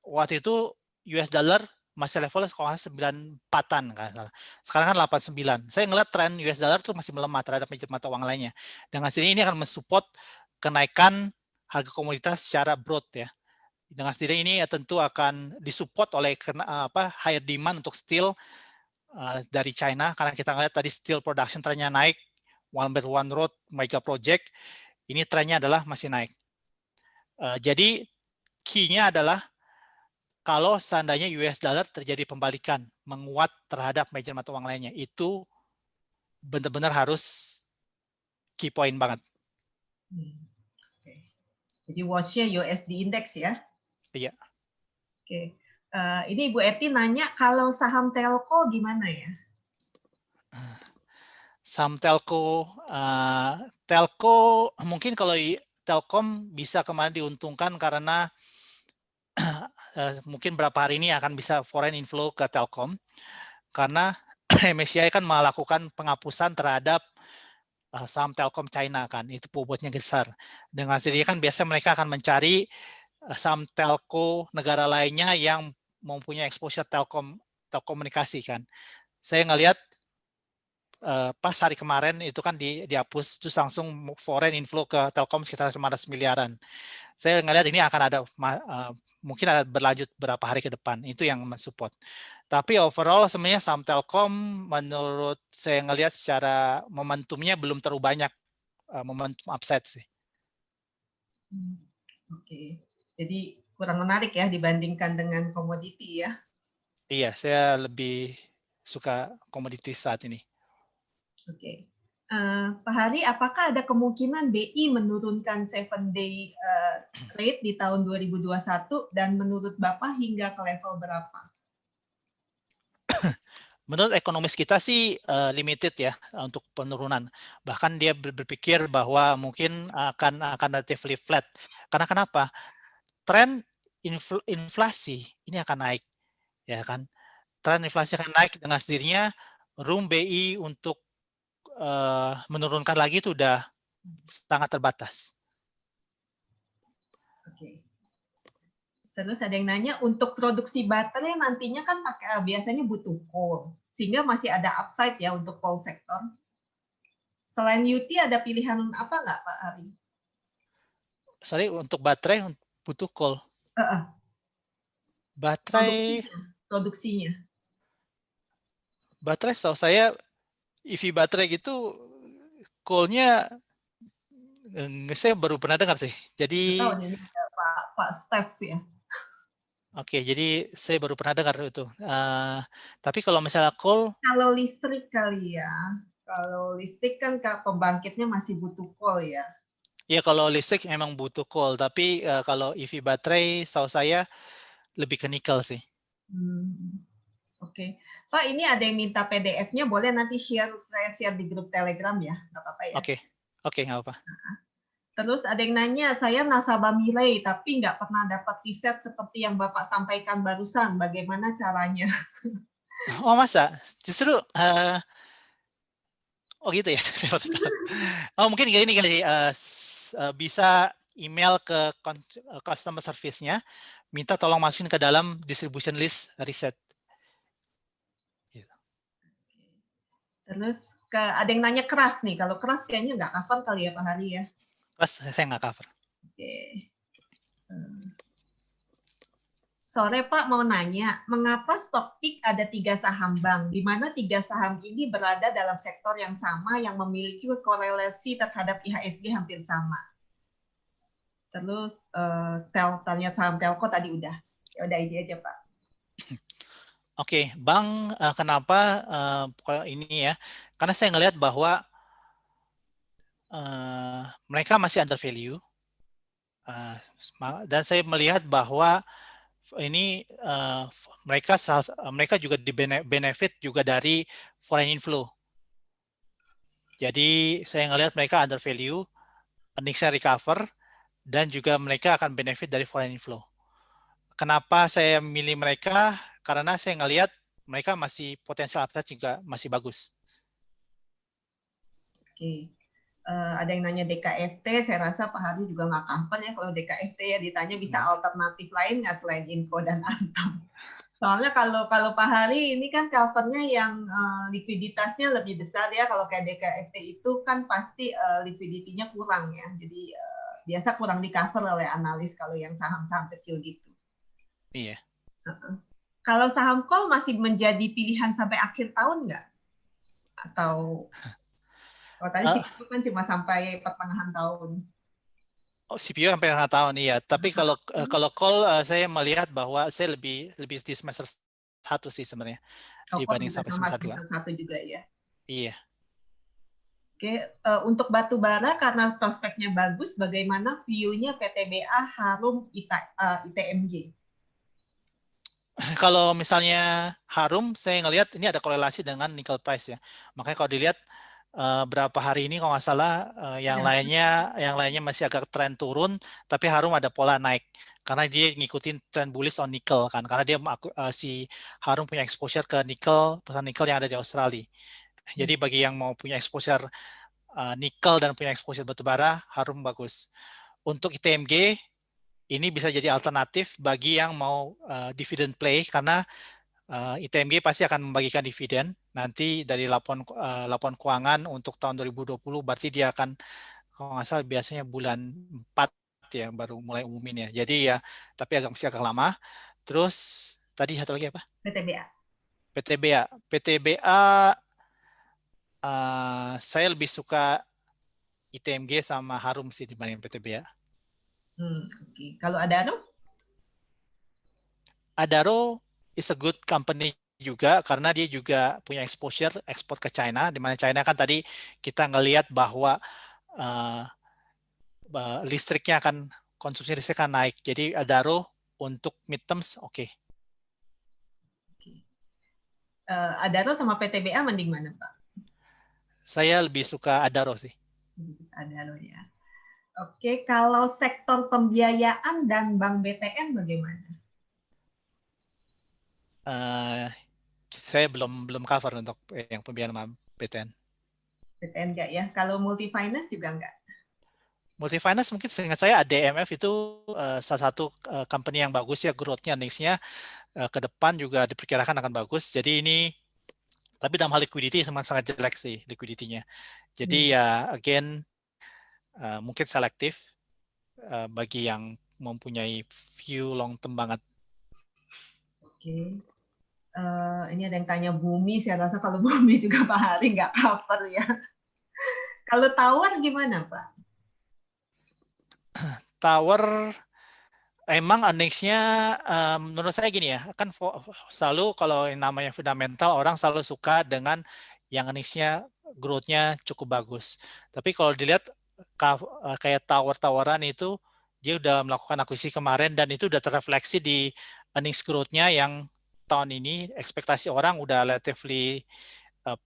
waktu itu US dollar masih levelnya kalau 94-an kan. Sekarang kan 89. Saya ngelihat tren US dollar itu masih melemah terhadap mata uang lainnya. Dengan sini ini akan mensupport kenaikan harga komoditas secara broad ya. Dengan sendiri ini tentu akan disupport oleh higher demand untuk steel dari China karena kita ngelihat tadi steel production trennya naik, One Belt One Road mega project ini trennya adalah masih naik. Jadi key-nya adalah kalau seandainya US dollar terjadi pembalikan menguat terhadap major mata uang lainnya, itu benar-benar harus key point banget. Jadi watch-nya USD index ya? Iya. Oke. Ini Ibu Eti nanya kalau saham telco gimana ya? Saham telco, telco mungkin kalau Telkom bisa kemarin diuntungkan karena mungkin berapa hari ini akan bisa foreign inflow ke Telkom karena MSCI kan melakukan penghapusan terhadap saham Telkom China kan, itu bobotnya besar. Dengan sendirinya kan biasanya mereka akan mencari saham telco negara lainnya yang mempunyai exposure telekomunikasi kan. Saya ngelihat pas hari kemarin itu kan dihapus terus langsung foreign inflow ke Telkom sekitar 500 miliaran. saya ngelihat ini akan ada mungkin ada berlanjut berapa hari ke depan, itu yang mensupport. Tapi overall sebenarnya saham Telkom menurut saya ngelihat secara momentumnya belum terlalu banyak momentum upside sih. Oke, jadi kurang menarik ya dibandingkan dengan komoditi ya. Iya, saya lebih suka komoditi saat ini. Oke. Pak Hari, apakah ada kemungkinan BI menurunkan 7-day rate di tahun 2021 dan menurut Bapak hingga ke level berapa? Menurut ekonomis kita sih limited ya untuk penurunan. Bahkan dia berpikir bahwa mungkin akan relatively flat. Karena kenapa? Tren inflasi ini akan naik, ya kan? Tren inflasi akan naik dengan sendirinya. Room BI untuk menurunkan lagi itu udah sangat terbatas. Oke. Terus ada yang nanya, untuk produksi baterai nantinya kan biasanya butuh coal, sehingga masih ada upside ya untuk coal sektor. Selain UT ada pilihan apa nggak Pak Hari? Sorry, untuk baterai butuh coal. Baterai baterai setahu saya EV baterai gitu coal-nya saya baru pernah dengar sih. Jadi ini Pak Steph ya. Oke, jadi saya baru pernah dengar itu. Tapi kalau misalnya coal, kalau listrik kali ya. Kalau listrik kan pembangkitnya masih butuh coal ya. Ya kalau listrik memang butuh coal, tapi kalau EV baterai setahu saya lebih ke nikel sih. Oke. Pak, ini ada yang minta PDF-nya, boleh nanti saya share di grup Telegram ya, nggak apa-apa ya? Oke, nggak apa. Terus ada yang nanya, saya nasabah Mirai, tapi nggak pernah dapat riset seperti yang Bapak sampaikan barusan, bagaimana caranya? Oh masa? Justru, oh gitu ya? Oh mungkin gini kali, bisa email ke customer service-nya, minta tolong masukin ke dalam distribution list riset. Terus ada yang nanya keras nih, kalau keras kayaknya nggak cover kali ya Pak Hari ya? Keras saya nggak cover. Oke. Sore Pak mau nanya, mengapa Stockpick ada 3 saham bank, di mana 3 saham ini berada dalam sektor yang sama yang memiliki korelasi terhadap IHSG hampir sama? Terus tanya saham Telco tadi udah. Ya udah ini aja Pak. Oke, bank kenapa ini ya? Karena saya ngelihat bahwa mereka masih under value, dan saya melihat bahwa ini mereka juga di benefit juga dari foreign inflow. Jadi saya ngelihat mereka under value, earnings-nya recover, dan juga mereka akan benefit dari foreign inflow. Kenapa saya milih mereka? Karena saya ngelihat mereka masih potensial upside juga masih bagus. Oke. Ada yang nanya DKFT, saya rasa Pak Hari juga nggak cover ya kalau DKFT ya, ditanya bisa alternatif lain nggak selain Info dan Antam. Soalnya kalau Pak Hari ini kan covernya yang likuiditasnya lebih besar ya, kalau kayak DKFT itu kan pasti likuiditinya kurang ya, jadi biasa kurang di cover oleh analis kalau yang saham-saham kecil gitu. Iya. Kalau saham call masih menjadi pilihan sampai akhir tahun nggak? Atau kalau tadi CPO kan cuma sampai pertengahan tahun. Oh, CPO sampai tengah tahun, iya. Tapi kalau call saya melihat bahwa saya lebih di semester 1 sih sebenarnya dibanding sampai semester 2. Semester 1 juga ya. Iya. Oke, untuk batu bara karena prospeknya bagus, bagaimana view-nya PTBA Harum ITMG? Kalau misalnya Harum, saya ngelihat ini ada korelasi dengan nickel price ya. Makanya kalau dilihat berapa hari ini kalau nggak salah yang lainnya masih agak tren turun, tapi Harum ada pola naik karena dia ngikutin tren bullish on nickel kan, karena dia si Harum punya exposure ke nickel, perusahaan nickel yang ada di Australia. Jadi bagi yang mau punya exposure nickel dan punya exposure batubara, Harum bagus. Untuk ITMG ini bisa jadi alternatif bagi yang mau dividend play karena ITMG pasti akan membagikan dividen nanti dari laporan keuangan untuk tahun 2020, berarti dia akan kalau nggak salah biasanya bulan 4 ya baru mulai umumin ya. Jadi ya, tapi masih agak lama. Terus tadi satu lagi apa? PTBA. PTBA. PTBA saya lebih suka ITMG sama Harum sih dibanding PTBA. Oke. Kalau Adaro? Adaro is a good company juga karena dia juga punya exposure ekspor ke China, di mana China kan tadi kita ngelihat bahwa listriknya akan konsumsi listrik akan naik. Jadi Adaro untuk midterms oke. Adaro sama PTBA mending mana, Pak? Saya lebih suka Adaro sih. Adaro ya. Oke, kalau sektor pembiayaan dan Bank BTN bagaimana? Saya belum cover untuk yang pembiayaan BTN. BTN enggak ya? Kalau multi-finance juga enggak? Multifinance mungkin seingat saya ADMF itu salah satu company yang bagus ya, growth-nya, earnings-nya ke depan juga diperkirakan akan bagus. Jadi ini, tapi dalam hal liquidity memang sangat jelek sih liquidity-nya. Jadi ya again mungkin selektif bagi yang mempunyai view long term banget. Oke. Ini ada yang tanya Bumi, saya rasa kalau Bumi juga Pak Hari nggak cover ya. Kalau Tower gimana Pak? Tower emang earnings-nya menurut saya gini ya, kan selalu kalau yang namanya fundamental orang selalu suka dengan yang earnings-nya growth-nya cukup bagus. Tapi kalau dilihat kayak tower-tawaran itu dia udah melakukan akuisisi kemarin dan itu udah terrefleksi di earnings growth-nya yang tahun ini ekspektasi orang udah relatively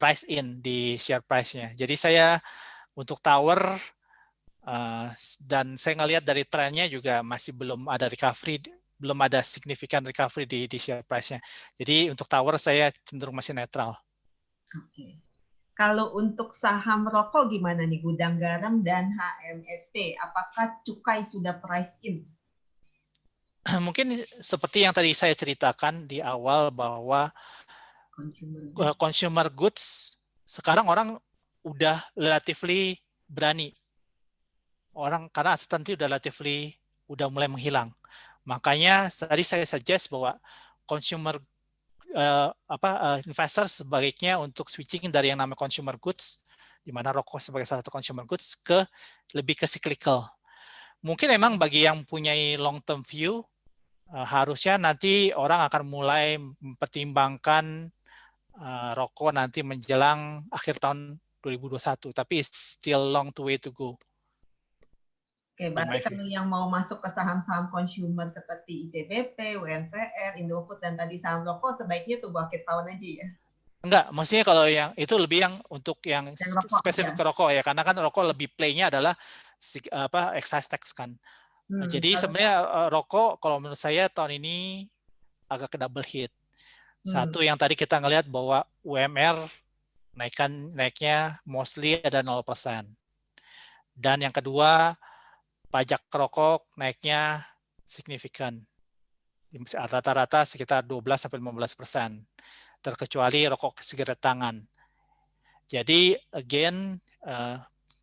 price in di share price-nya. Jadi saya untuk tower dan saya ngelihat dari trennya juga masih belum ada recovery, belum ada signifikan recovery di share price-nya. Jadi untuk tower saya cenderung masih netral. Oke. Kalau untuk saham rokok gimana nih, Gudang Garam dan HMSP? Apakah cukai sudah price in? Mungkin seperti yang tadi saya ceritakan di awal bahwa consumer goods sekarang orang udah relatively berani. Orang karena uncertainty udah relatively udah mulai menghilang. Makanya tadi saya suggest bahwa consumer investor sebaiknya untuk switching dari yang namanya consumer goods, di mana rokok sebagai salah satu consumer goods, ke lebih ke cyclical. Mungkin memang bagi yang punya long term view, harusnya nanti orang akan mulai mempertimbangkan rokok nanti menjelang akhir tahun 2021, tapi still long way to go. Oke, berarti kalau yang mau masuk ke saham-saham consumer seperti ICBP, UNPR, Indofood, dan tadi saham rokok, sebaiknya tunggu akhir tahun aja ya? Enggak, maksudnya kalau yang itu lebih yang untuk yang spesifik ke rokok ya, karena kan rokok lebih play-nya adalah excise tax kan. Jadi sebenarnya rokok kalau menurut saya tahun ini agak ke double hit. Satu yang tadi kita ngelihat bahwa UMR naiknya mostly ada 0%. Dan yang kedua, pajak rokok naiknya signifikan. Rata-rata sekitar 12-15%. Terkecuali rokok sigaret tangan. Jadi again,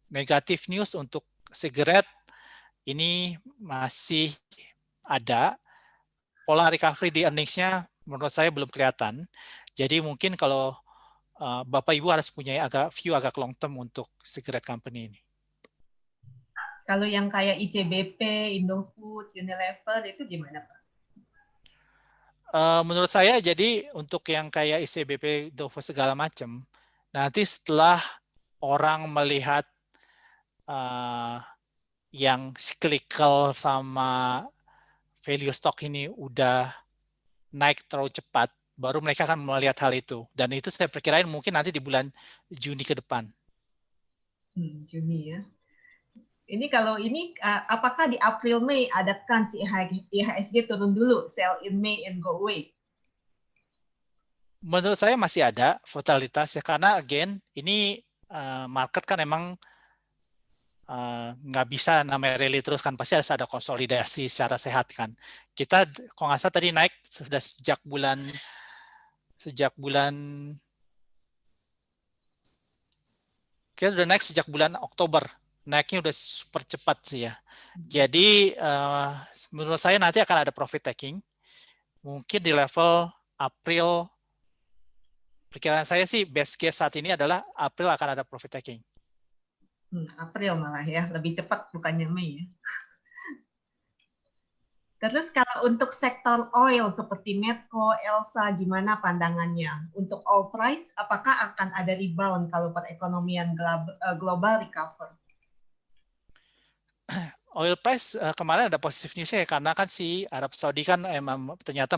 negatif news untuk sigaret ini masih ada. Pola recovery di earnings-nya menurut saya belum kelihatan. Jadi mungkin kalau Bapak Ibu harus punya view agak long term untuk sigaret company ini. Kalau yang kayak ICBP, Indofood, Unilever itu gimana Pak? Menurut saya jadi untuk yang kayak ICBP, Indofood segala macam, nanti setelah orang melihat yang cyclical sama value stock ini udah naik terlalu cepat, baru mereka akan melihat hal itu. Dan itu saya perkirain mungkin nanti di bulan Juni ke depan. Juni ya. Ini kalau ini, apakah di April Mei ada kans IHSG turun dulu, sell in May and go away? Menurut saya masih ada volatilitas ya, karena again ini market kan emang nggak bisa namanya rally terus kan, pasti harus ada konsolidasi secara sehat kan. Kita kalau nggak salah tadi naik sudah sejak bulan kita udah naik sejak bulan Oktober naiknya udah super cepat sih ya. Jadi menurut saya nanti akan ada profit taking. Mungkin di level April, perkiraan saya sih best case saat ini adalah April akan ada profit taking. April malah ya, lebih cepat bukannya Mei ya. Terus kalau untuk sektor oil seperti Medco, Elsa, gimana pandangannya? Untuk oil price, apakah akan ada rebound kalau perekonomian global recover? Oil price kemarin ada positif newsnya ya, karena kan si Arab Saudi kan emang ternyata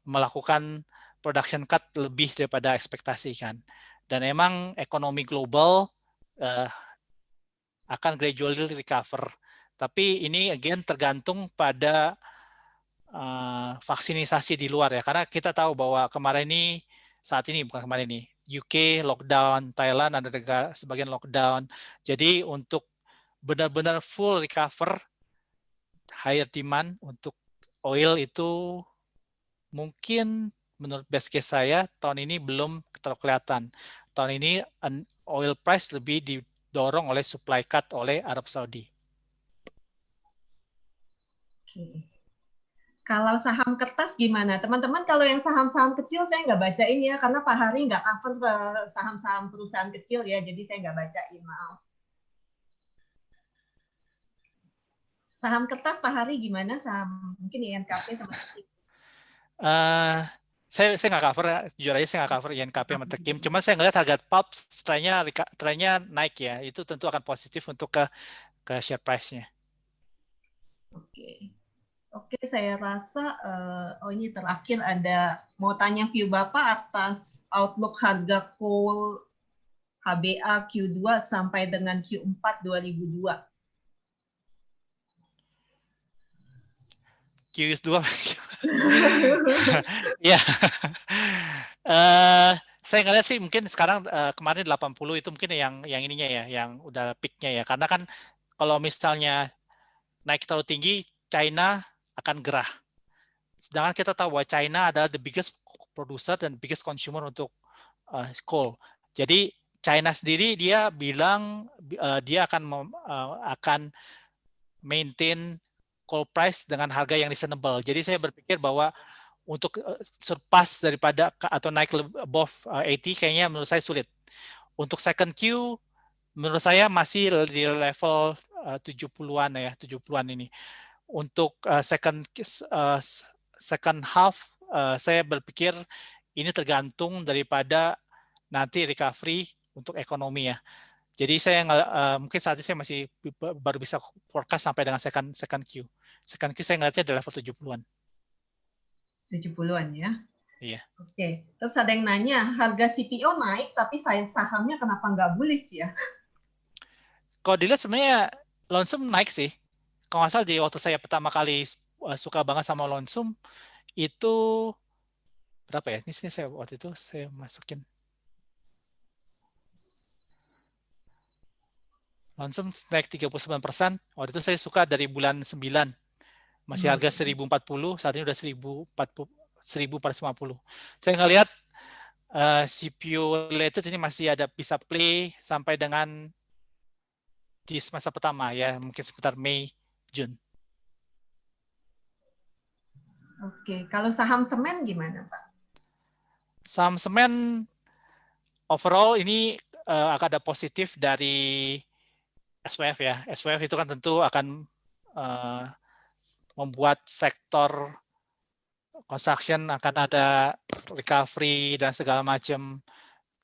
melakukan production cut lebih daripada ekspektasi kan. Dan emang ekonomi global akan gradually recover. Tapi ini again tergantung pada vaksinisasi di luar ya, karena kita tahu bahwa kemarin ini, saat ini bukan kemarin ini, UK lockdown, Thailand ada sebagian lockdown. Jadi untuk benar-benar full recover, higher demand untuk oil itu mungkin menurut best case saya tahun ini belum terlalu kelihatan. Tahun ini oil price lebih didorong oleh supply cut oleh Arab Saudi. Oke. Kalau saham kertas gimana? Teman-teman, kalau yang saham-saham kecil saya nggak bacain ya, karena Pak Hari nggak cover saham-saham perusahaan kecil ya, jadi saya nggak bacain, maaf. Saham kertas Pak Hari gimana? Saham mungkin INKP sama Tekim. Saya nggak cover, jujur aja saya nggak cover INKP sama Tekim. Cuma saya ngeliat harga pulp trennya naik ya, itu tentu akan positif untuk ke share price-nya. Oke. Oke, saya rasa ini terakhir ada mau tanya view Bapak atas outlook harga coal HBA Q2 sampai dengan Q4 2002. Q2 ya. Saya ngeliat sih mungkin sekarang kemarin 80 itu mungkin yang ininya ya, yang udah peak-nya ya. Karena kan kalau misalnya naik terlalu tinggi, China akan gerah. Sedangkan kita tahu bahwa China adalah the biggest producer dan biggest consumer untuk coal. Jadi China sendiri dia bilang dia akan maintain coal price dengan harga yang reasonable. Jadi saya berpikir bahwa untuk surpass daripada atau naik above 80 kayaknya menurut saya sulit. Untuk second Q menurut saya masih di level 70-an ya, 70-an ini. Untuk second half saya berpikir ini tergantung daripada nanti recovery untuk ekonomi ya. Jadi saya mungkin saat ini saya masih baru bisa forecast sampai dengan second Q. Second Q saya ngeliatnya di level 70-an. 70-an ya? Iya. Oke. Terus ada yang nanya, harga CPO naik tapi sahamnya kenapa nggak bullish ya? Kalau dilihat sebenarnya Lonsum naik sih. Kalau nggak salah di waktu saya pertama kali suka banget sama Lonsum, itu berapa ya? Ini saya waktu itu saya masukin. Lonsum naik 39%. Waktu itu saya suka dari bulan 9. Masih harga 1040, saat ini udah 1450. Saya ngelihat CPO related ini masih ada bisa play sampai dengan di semester pertama ya, mungkin sekitar Mei, Jun. Oke, kalau saham semen gimana Pak? Saham semen overall ini akan ada positif dari SWF ya. SWF itu kan tentu akan membuat sektor construction akan ada recovery dan segala macam.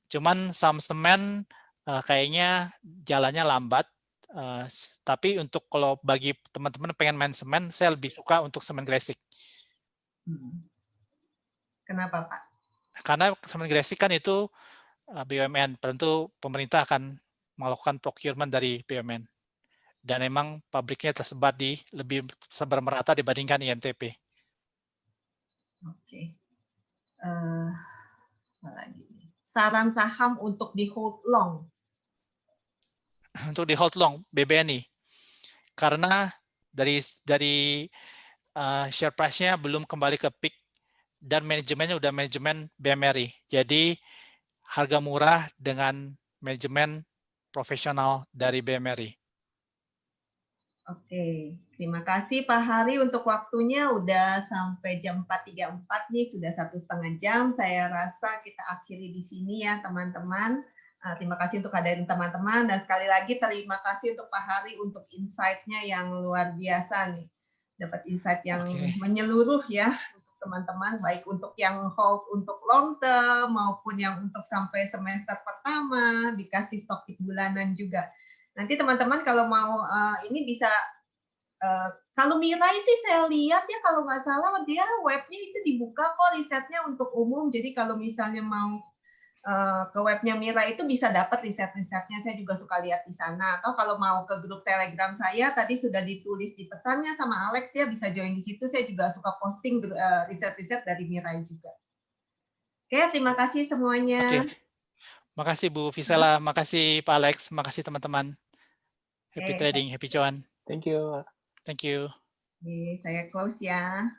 Cuman saham semen kayaknya jalannya lambat. Tapi untuk kalau bagi teman-teman pengen main semen, saya lebih suka untuk semen gresik. Kenapa Pak? Karena semen gresik kan itu BUMN, tentu pemerintah akan melakukan procurement dari BUMN. Dan memang pabriknya tersebar lebih sebar merata dibandingkan INTP. Oke. Apa lagi? Saran saham untuk di hold long. Untuk di hold long, BBNI. Karena dari share price-nya belum kembali ke peak dan manajemennya udah manajemen BMRI. Jadi harga murah dengan manajemen profesional dari BMRI. Oke, terima kasih Pak Hari untuk waktunya. Udah sampai jam 4.34 nih, sudah 1,5 jam. Saya rasa kita akhiri di sini ya teman-teman. Terima kasih untuk hadirin teman-teman. Dan sekali lagi terima kasih untuk Pak Hari untuk insight-nya yang luar biasa nih. Dapat insight yang menyeluruh ya untuk teman-teman, baik untuk yang hold untuk long term maupun yang untuk sampai semester pertama, dikasih topik bulanan juga. Nanti teman-teman kalau mau ini bisa kalau Mirai sih saya lihat ya kalau nggak salah dia webnya itu dibuka kok risetnya untuk umum. Jadi kalau misalnya mau ke webnya Mirai itu bisa dapat riset-risetnya. Saya juga suka lihat di sana. Atau kalau mau ke grup Telegram saya tadi sudah ditulis di pesannya sama Alex ya, bisa join di situ. Saya juga suka posting riset-riset dari Mirai juga. Oke, terima kasih semuanya. Oke. Makasih Bu Fisela, makasih Pak Alex, makasih teman-teman. Happy trading, happy cuan. Thank you. Thank you. Oke, saya close ya.